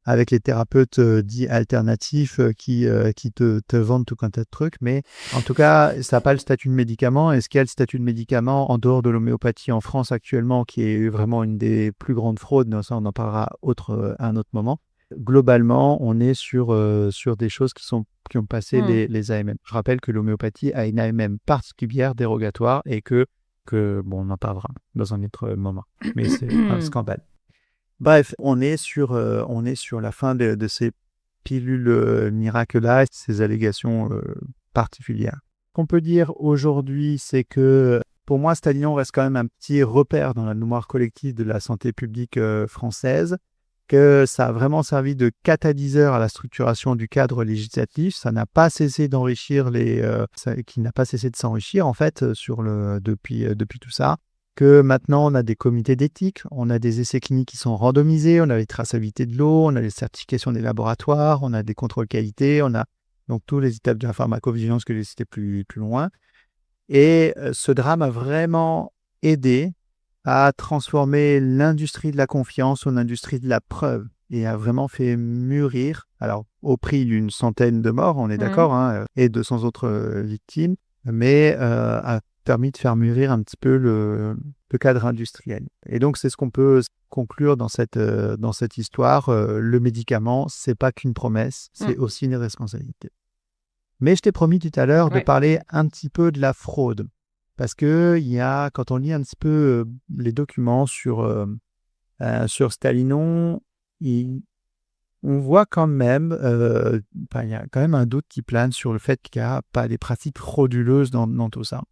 avec les thérapeutes dits alternatifs qui te vendent tout un tas de trucs. Mais en tout cas, ça n'a pas le statut de médicament. Et ce qui a le statut de médicament en dehors de l'homéopathie en France actuellement, qui est vraiment une des plus grandes fraudes, ça on en parlera à un autre moment. Globalement, on est sur des choses qui ont passé les AMM. Je rappelle que l'homéopathie a une AMM particulière, dérogatoire, et bon, on en parlera dans un autre moment. Mais c'est un scandale. Bref, on est sur la fin de ces pilules miracles-là, ces allégations particulières. Ce qu'on peut dire aujourd'hui, c'est que pour moi, Stalinon reste quand même un petit repère dans la mémoire collective de la santé publique française, que ça a vraiment servi de catalyseur à la structuration du cadre législatif. Ça n'a pas cessé d'enrichir qui n'a pas cessé de s'enrichir en fait depuis tout ça. Que maintenant on a des comités d'éthique, on a des essais cliniques qui sont randomisés, on a les traçabilités de l'eau, on a les certifications des laboratoires, on a des contrôles qualité, on a donc toutes les étapes de la pharmacovigilance que j'ai citées plus loin. Et ce drame a vraiment aidé à transformer l'industrie de la confiance en industrie de la preuve et a vraiment fait mûrir, alors au prix d'une centaine de morts, on est d'accord, et 200 autres victimes, mais a permis de faire mûrir un petit peu le cadre industriel. Et donc, c'est ce qu'on peut conclure dans cette histoire. Le médicament, c'est pas qu'une promesse, c'est aussi une responsabilité. Mais je t'ai promis tout à l'heure de parler un petit peu de la fraude. Parce que quand on lit un petit peu les documents sur Stalinon, on voit quand même, il y a quand même un doute qui plane sur le fait qu'il n'y a pas des pratiques frauduleuses dans tout ça.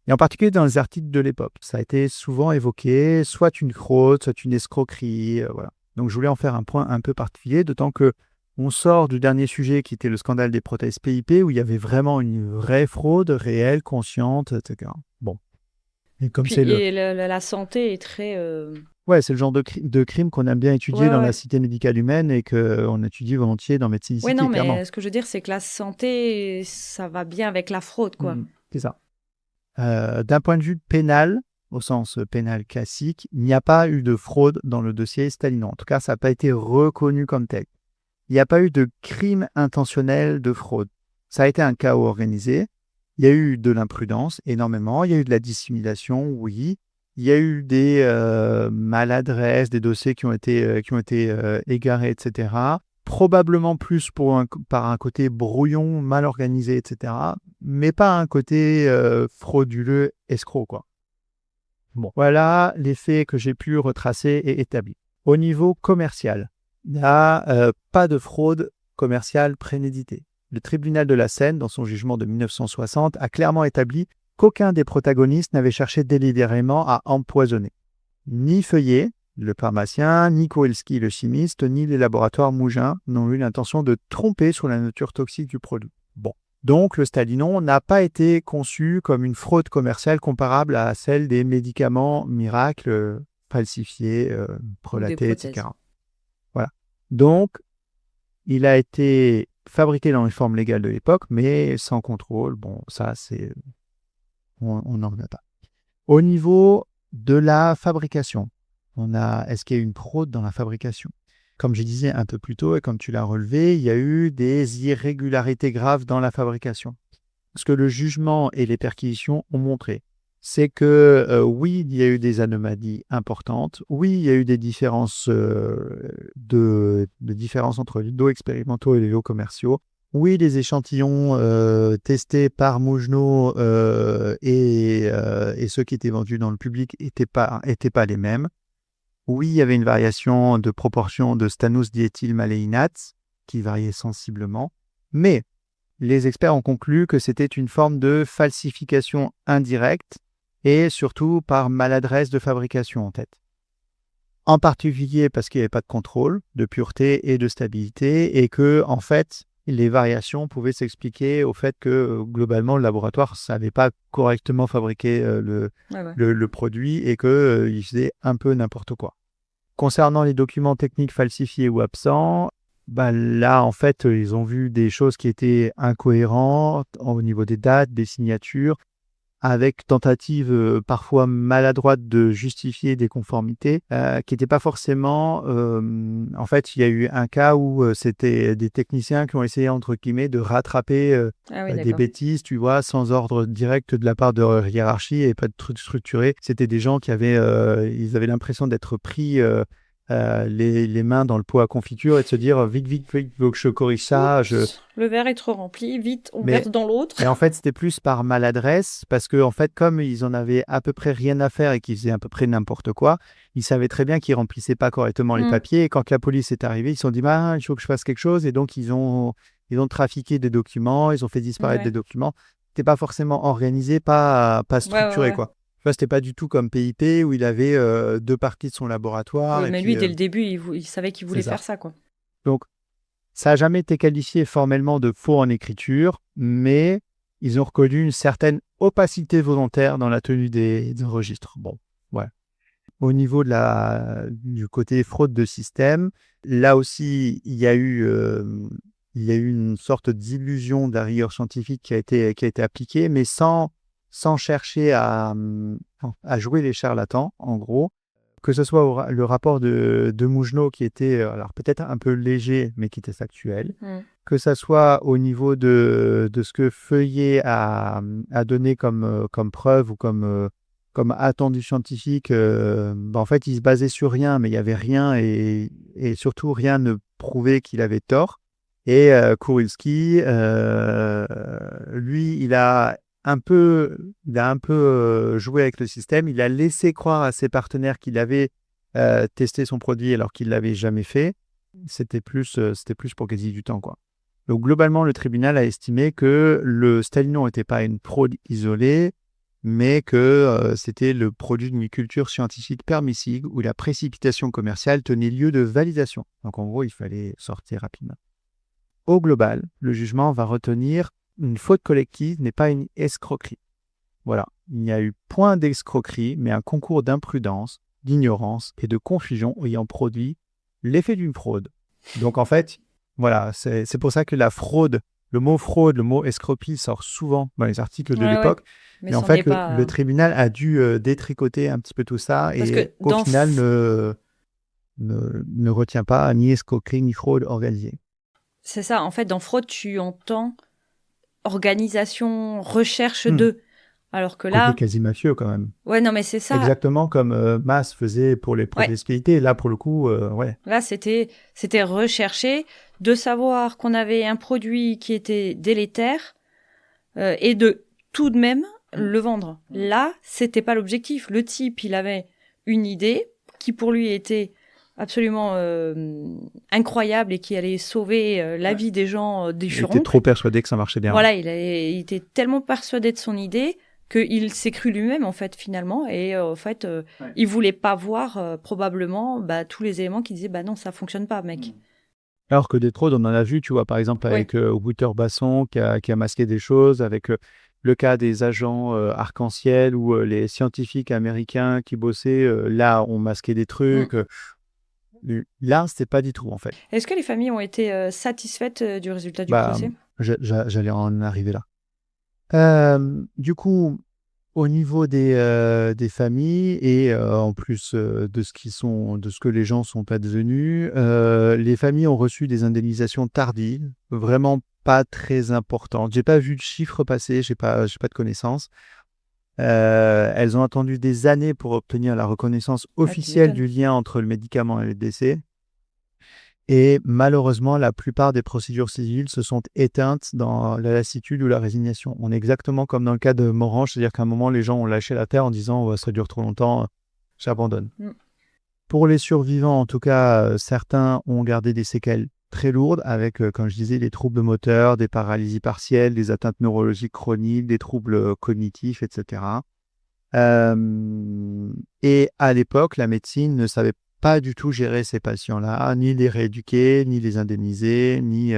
Et en particulier dans les articles de l'époque. Ça a été souvent évoqué, soit une fraude, soit une escroquerie. Voilà. Donc je voulais en faire un point un peu particulier, d'autant que on sort du dernier sujet qui était le scandale des prothèses PIP, où il y avait vraiment une vraie fraude réelle, consciente, etc. Bon. Et comme la santé est très... Ouais, c'est le genre de crime qu'on aime bien étudier dans la cité médicale humaine et qu'on étudie volontiers dans médecine. Oui, non, mais ce que je veux dire, c'est que la santé, ça va bien avec la fraude, quoi. C'est ça. D'un point de vue pénal, au sens pénal classique, il n'y a pas eu de fraude dans le dossier Stalinon. En tout cas, ça n'a pas été reconnu comme tel. Il n'y a pas eu de crime intentionnel de fraude. Ça a été un chaos organisé. Il y a eu de l'imprudence, énormément. Il y a eu de la dissimulation, oui. Il y a eu des maladresses, des dossiers qui ont été égarés, etc. Probablement plus par un côté brouillon, mal organisé, etc. Mais pas un côté frauduleux, escroc, quoi. Bon, voilà les faits que j'ai pu retracer et établir. Au niveau commercial, il n'y a pas de fraude commerciale préméditée. Le tribunal de la Seine, dans son jugement de 1960, a clairement établi qu'aucun des protagonistes n'avait cherché délibérément à empoisonner. Ni Feuillet, le pharmacien, ni Koelski, le chimiste, ni les laboratoires Mougin n'ont eu l'intention de tromper sur la nature toxique du produit. Bon. Donc, le Stalinon n'a pas été conçu comme une fraude commerciale comparable à celle des médicaments miracles falsifiés, prelatés, etc. Voilà. Donc, il a été fabriqué dans les formes légales de l'époque, mais sans contrôle. Bon, ça, c'est... On n'en revient pas. Au niveau de la fabrication, est-ce qu'il y a eu une fraude dans la fabrication ? Comme je disais un peu plus tôt et comme tu l'as relevé, il y a eu des irrégularités graves dans la fabrication. Ce que le jugement et les perquisitions ont montré, c'est que oui, il y a eu des anomalies importantes. Oui, il y a eu des différences, différences entre les lots expérimentaux et les lots commerciaux. Oui, les échantillons testés par Mougenot et ceux qui étaient vendus dans le public n'étaient pas les mêmes. Oui, il y avait une variation de proportion de stannous diéthylmaléinate qui variait sensiblement, mais les experts ont conclu que c'était une forme de falsification indirecte et surtout par maladresse de fabrication en tête. En particulier parce qu'il n'y avait pas de contrôle de pureté et de stabilité et que, en fait, les variations pouvaient s'expliquer au fait que, globalement, le laboratoire ne savait pas correctement fabriquer le produit et qu'il faisait un peu n'importe quoi. Concernant les documents techniques falsifiés ou absents, là, en fait, ils ont vu des choses qui étaient incohérentes au niveau des dates, des signatures. avec tentative parfois maladroite de justifier des conformités qui n'étaient pas forcément... en fait, il y a eu un cas où c'était des techniciens qui ont essayé, entre guillemets, de rattraper Ah oui, des d'accord. bêtises, tu vois, sans ordre direct de la part de leur hiérarchie et pas de truc structuré. C'était des gens qui avaient, ils avaient l'impression d'être pris les mains dans le pot à confiture et de se dire vite, vite, vite, faut que je corrige ça. Oups, le verre est trop rempli, vite, on Mais verse dans l'autre. en fait, c'était plus par maladresse, parce que en fait, comme ils en avaient à peu près rien à faire et qu'ils faisaient à peu près n'importe quoi, ils savaient très bien qu'ils remplissaient pas correctement les Mm. papiers. Et quand la police est arrivée, ils se sont dit, bah, il faut que je fasse quelque chose. Et donc, ils ont trafiqué des documents, ils ont fait disparaître des Ouais. documents. C'était pas forcément organisé, pas Ouais, structuré, ouais. quoi. Tu vois, c'était pas du tout comme PIP où il avait 2 parties de son laboratoire. Oui, Et mais puis, lui, dès le début, il savait qu'il c'est voulait ça. faire ça, quoi. Donc, ça n'a jamais été qualifié formellement de faux en écriture, mais ils ont reconnu une certaine opacité volontaire dans la tenue des registres. Bon, ouais. Au niveau du côté fraude de système, là aussi, il y a eu une sorte d'illusion de la rigueur scientifique qui a été appliquée, mais sans chercher à jouer les charlatans, en gros. Que ce soit le rapport de Mougenot qui était alors peut-être un peu léger, mais qui était factuel, Mm. que ça soit au niveau de ce que Feuillet a donné comme preuve ou comme attendu scientifique, en fait, il se basait sur rien, mais il n'y avait rien et surtout rien ne prouvait qu'il avait tort. Et Kurilski, lui, il a un peu joué avec le système. Il a laissé croire à ses partenaires qu'il avait testé son produit alors qu'il ne l'avait jamais fait. C'était plus pour gagner du temps, quoi. Donc, globalement, le tribunal a estimé que le Stalinon n'était pas une fraude isolée, mais que c'était le produit d'une culture scientifique permissible où la précipitation commerciale tenait lieu de validation. Donc, en gros, il fallait sortir rapidement. Au global, le jugement va retenir une faute collective n'est pas une escroquerie. Voilà, il n'y a eu point d'escroquerie, mais un concours d'imprudence, d'ignorance et de confusion ayant produit l'effet d'une fraude. Donc en fait, voilà, c'est pour ça que le mot escroquerie sort souvent dans les articles de Ouais, l'époque. mais Mais en c'en est fait, pas. le tribunal a dû détricoter un petit peu tout ça Parce et que au final ne retient pas ni escroquerie ni fraude organisée. c'est ça, en fait, dans fraude, tu entends organisation, recherche Hmm. de. Alors que Côté là, quasi mafieux quand même. ouais, non, mais c'est ça. Exactement comme Mass faisait pour les Ouais, spécialités. Là, pour le coup, ouais. là, c'était recherché de savoir qu'on avait un produit qui était délétère et de tout de même le vendre. Là, c'était pas l'objectif. Le type, il avait une idée qui pour lui était absolument incroyable et qui allait sauver la vie des gens des Il était furoncles. trop persuadé que ça marchait bien. Voilà, il était tellement persuadé de son idée qu'il s'est cru lui-même en fait finalement et en fait il voulait pas voir probablement tous les éléments qui disaient non ça fonctionne pas mec. Alors que des fraudes, on en a vu, tu vois, par exemple avec Wouter Basson qui a masqué des choses, avec le cas des agents arc-en-ciel ou les scientifiques américains qui bossaient, là, ont masqué des trucs. Là, c'était pas du tout, en fait. Est-ce que les familles ont été satisfaites du résultat du Bah, procès? j'allais en arriver là. Du coup, au niveau des familles et en plus de ce que les gens sont advenus, les familles ont reçu des indemnisations tardives, vraiment pas très importantes. J'ai pas vu de chiffres passer, j'ai pas de connaissances. Elles ont attendu des années pour obtenir la reconnaissance Tu officielle m'étonnes. du lien entre le médicament et le décès. Et malheureusement, la plupart des procédures civiles se sont éteintes dans la lassitude ou la résignation. On est exactement comme dans le cas de Morange, c'est-à-dire qu'à un moment, les gens ont lâché la terre en disant ouais, ça dure trop longtemps, j'abandonne. Mm. Pour les survivants, en tout cas, certains ont gardé des séquelles très lourdes avec, comme je disais, des troubles moteurs, des paralysies partielles, des atteintes neurologiques chroniques, des troubles cognitifs, etc. Et à l'époque, la médecine ne savait pas du tout gérer ces patients-là, ni les rééduquer, ni les indemniser, ni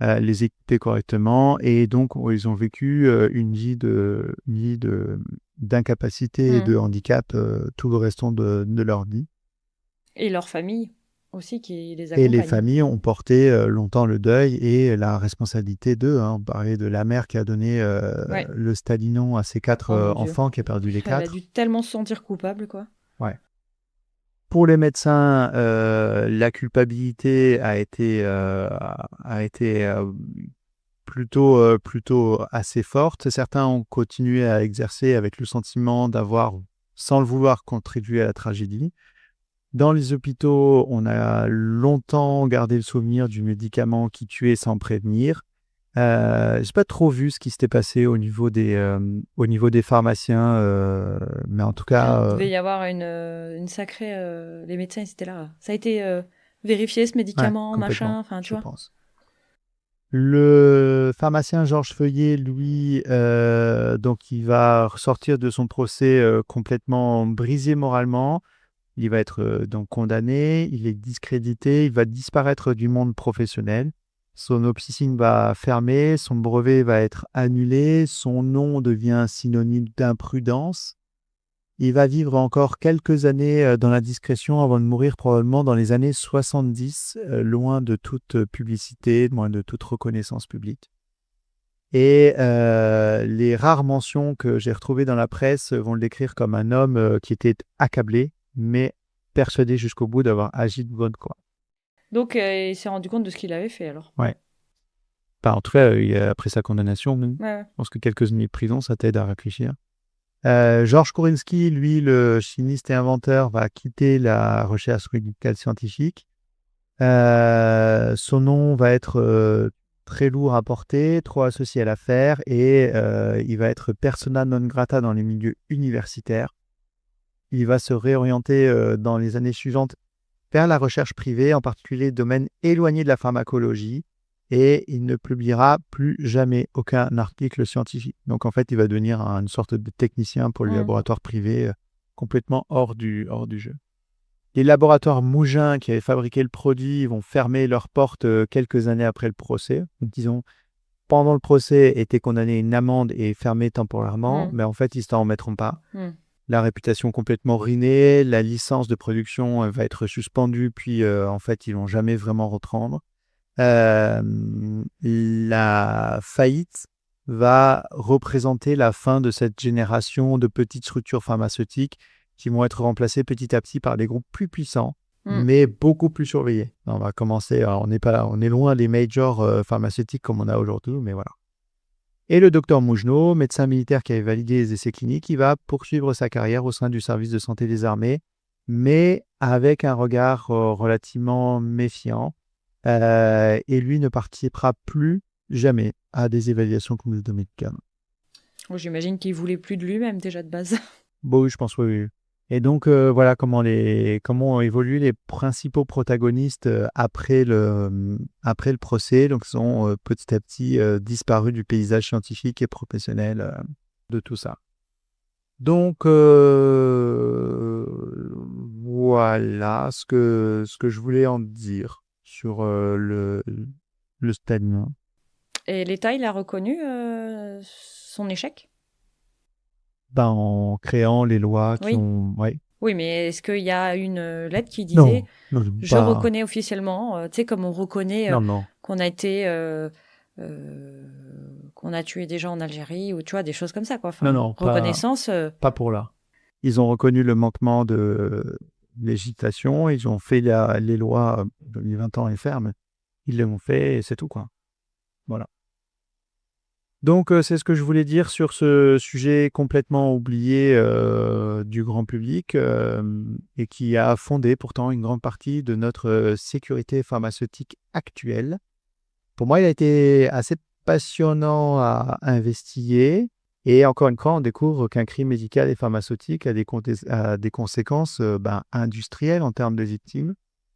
les équiper correctement. Et donc, ils ont vécu une vie d'incapacité et de handicap tout le restant de leur vie. Et leur famille? aussi qui les Et les accompagnent. familles ont porté longtemps le deuil et la responsabilité d'eux. On parlait de la mère qui a donné Ouais. le Stalinon à ses 4 Oh mon Dieu. enfants, qui a perdu les Elle a 4. dû tellement se sentir coupable, quoi. Ouais. Pour les médecins, la culpabilité a été plutôt assez forte. Certains ont continué à exercer avec le sentiment d'avoir, sans le vouloir, contribué à la tragédie. Dans les hôpitaux, on a longtemps gardé le souvenir du médicament qui tuait sans prévenir. J'ai pas trop vu ce qui s'était passé au niveau des pharmaciens, mais en tout Il cas, devait y avoir une sacrée... les médecins, ils étaient là. Ça a été vérifié, ce ouais, médicament, complètement, machin, enfin, tu je vois. pense. Le pharmacien Georges Feuillet, lui, donc il va ressortir de son procès complètement brisé moralement. Il va être donc condamné, il est discrédité, il va disparaître du monde professionnel. Son officine va fermer, son brevet va être annulé, son nom devient synonyme d'imprudence. Il va vivre encore quelques années dans la discrétion avant de mourir probablement dans les années 70, loin de toute publicité, loin de toute reconnaissance publique. Et les rares mentions que j'ai retrouvées dans la presse vont le décrire comme un homme qui était accablé, mais persuadé jusqu'au bout d'avoir agi de bonne foi. Donc, il s'est rendu compte de ce qu'il avait fait, alors. Ouais. Enfin, en tout cas, après sa condamnation, je Ouais. pense que quelques années de prison, ça t'aide à réfléchir. Georges Kourinski, lui, le chimiste et inventeur, va quitter la recherche médicale scientifique. Son nom va être très lourd à porter, trop associé à l'affaire, et il va être persona non grata dans les milieux universitaires. Il va se réorienter dans les années suivantes vers la recherche privée, en particulier domaine éloigné de la pharmacologie, et il ne publiera plus jamais aucun article scientifique. Donc en fait, il va devenir une sorte de technicien pour les laboratoires privés, complètement hors du jeu. Les laboratoires Mougin qui avaient fabriqué le produit vont fermer leurs portes quelques années après le procès. Donc, disons, pendant le procès, étaient condamnés à une amende et fermés temporairement, mais en fait, ils ne s'en remettront pas. La réputation complètement ruinée, la licence de production va être suspendue, puis en fait, ils ne vont jamais vraiment reprendre. La faillite va représenter la fin de cette génération de petites structures pharmaceutiques qui vont être remplacées petit à petit par des groupes plus puissants, mais beaucoup plus surveillés. On va commencer, alors on est loin des majors pharmaceutiques comme on a aujourd'hui, mais voilà. Et le docteur Mougenot, médecin militaire qui avait validé les essais cliniques, il va poursuivre sa carrière au sein du service de santé des armées, mais avec un regard relativement méfiant. Et lui ne participera plus jamais à des évaluations comme de médicaments. J'imagine qu'il voulait plus de lui-même, déjà, de base. Bon, oui, je pense, oui. Et donc, voilà comment ont évolué les principaux protagonistes après le procès. Donc, ils ont petit à petit disparu du paysage scientifique et professionnel de tout ça. Donc, voilà ce que je voulais en dire sur le Staline. Et l'État, il a reconnu son échec? En créant les lois qui Oui. ont... Ouais. Oui, mais est-ce qu'il y a une lettre qui disait Non, je reconnais officiellement, tu sais, comme on reconnaît non. qu'on a été, qu'on a tué des gens en Algérie, ou tu vois, des choses comme ça, quoi. Enfin, Non, reconnaissance. pas pour là. Ils ont reconnu le manquement de législation, ils ont fait les lois, 20 ans et fermes. Ils l'ont fait et c'est tout, quoi. Voilà. Donc, c'est ce que je voulais dire sur ce sujet complètement oublié du grand public et qui a fondé pourtant une grande partie de notre sécurité pharmaceutique actuelle. Pour moi, il a été assez passionnant à investiguer. Et encore une fois, on découvre qu'un crime médical et pharmaceutique a des conséquences industrielles en termes de victimes,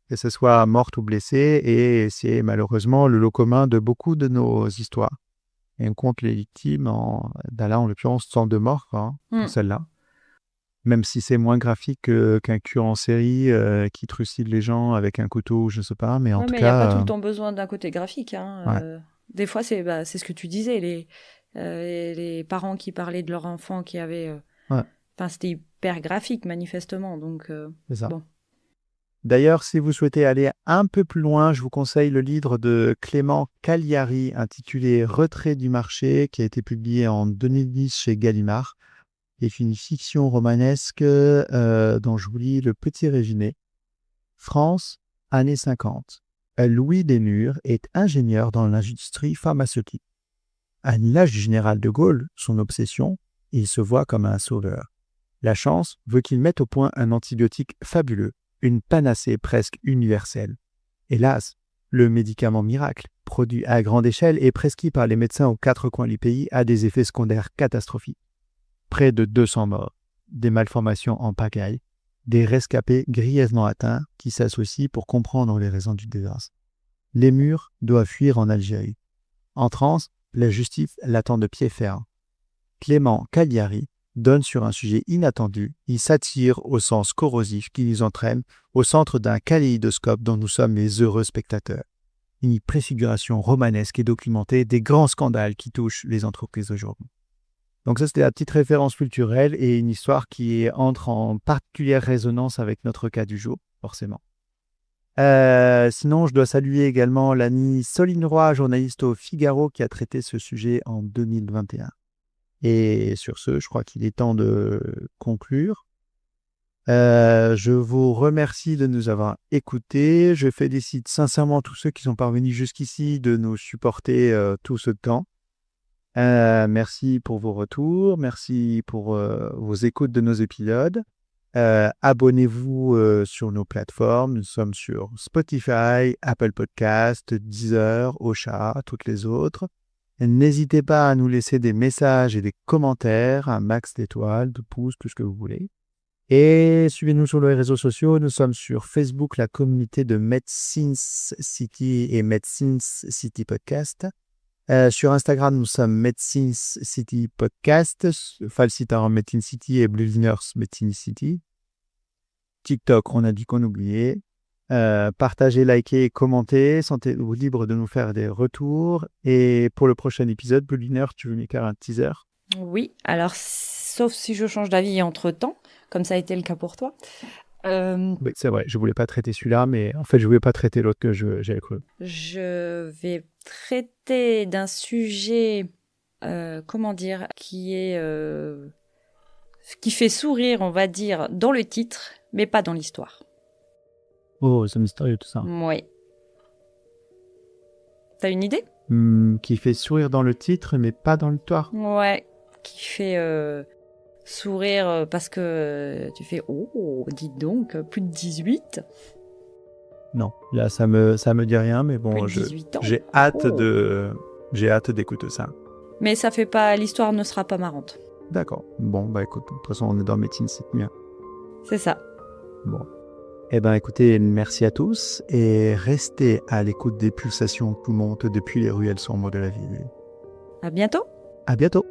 que ce soit morte ou blessée. Et c'est malheureusement le lot commun de beaucoup de nos histoires. Et on compte les victimes là, en l'occurrence, 102 morts pour celle-là. Même si c'est moins graphique qu'un tueur en série qui trucide les gens avec un couteau, je ne sais pas. Mais en tout Mais il n'y a pas tout cas, le temps besoin d'un côté graphique. Des fois, c'est ce que tu disais, les parents qui parlaient de leur enfant qui avait... Enfin, c'était hyper graphique, manifestement. Donc, c'est ça. bon. D'ailleurs, si vous souhaitez aller un peu plus loin, je vous conseille le livre de Clément Cagliari intitulé Retrait du marché, qui a été publié en 2010 chez Gallimard, et est une fiction romanesque dont je vous lis le petit résumé. France, années 50. Louis Desmurs est ingénieur dans l'industrie pharmaceutique. À l'image du général de Gaulle, son obsession, il se voit comme un sauveur. La chance veut qu'il mette au point un antibiotique fabuleux, une panacée presque universelle. Hélas, le médicament miracle, produit à grande échelle et prescrit par les médecins aux 4 coins du pays, a des effets secondaires catastrophiques. Près de 200 morts, des malformations en pagaille, des rescapés grièvement atteints qui s'associent pour comprendre les raisons du désastre. Les murs doivent fuir en Algérie. En transe, la justice l'attend de pied ferme. Clément Cagliari donne sur un sujet inattendu, il s'attire au sens corrosif qui nous entraîne au centre d'un kaléidoscope dont nous sommes les heureux spectateurs. Une préfiguration romanesque et documentée des grands scandales qui touchent les entreprises aujourd'hui. Donc ça, c'était la petite référence culturelle et une histoire qui entre en particulière résonance avec notre cas du jour, forcément. Sinon, je dois saluer également l'ami Soline Roy, journaliste au Figaro, qui a traité ce sujet en 2021. Et sur ce, je crois qu'il est temps de conclure. Je vous remercie de nous avoir écoutés. Je félicite sincèrement tous ceux qui sont parvenus jusqu'ici de nous supporter tout ce temps. Merci pour vos retours, merci pour vos écoutes de nos épisodes. Abonnez-vous sur nos plateformes. Nous sommes sur Spotify, Apple Podcast, Deezer, Ocha, toutes les autres. N'hésitez pas à nous laisser des messages et des commentaires, un max d'étoiles, de pouces, tout ce que vous voulez. Et suivez-nous sur les réseaux sociaux. Nous sommes sur Facebook, la communauté de Medicines City et Medicines City Podcast. Sur Instagram, nous sommes Medicines City Podcast, Falsitar Medicine City et Blue Nurse Medicine City. TikTok, on a dit qu'on oubliait. Partagez, likez, commentez. Sentez-vous libre de nous faire des retours. Et pour le prochain épisode, Blue Nurse, tu veux me faire un teaser ? Oui, alors sauf si je change d'avis entre-temps, comme ça a été le cas pour toi. Oui, c'est vrai, je voulais pas traiter celui-là, mais en fait, je voulais pas traiter l'autre que j'avais cru. Je vais traiter d'un sujet, qui fait sourire, on va dire, dans le titre, mais pas dans l'histoire. Oh, c'est mystérieux tout ça. Oui. T'as une idée ? Qui fait sourire dans le titre, mais pas dans l'histoire. Ouais, qui fait sourire parce que tu fais « Oh, dites donc, plus de 18 ». Non, là, ça me dit rien, mais bon, Plus de 18 ans. j'ai hâte d'écouter ça. Mais ça fait pas, l'histoire ne sera pas marrante. D'accord. Bon, bah écoute, de toute façon, on est dans médecine, c'est mieux. C'est ça. Bon. Eh ben, écoutez, merci à tous et restez à l'écoute des pulsations qui montent depuis les ruelles sombres de la ville. À bientôt. À bientôt.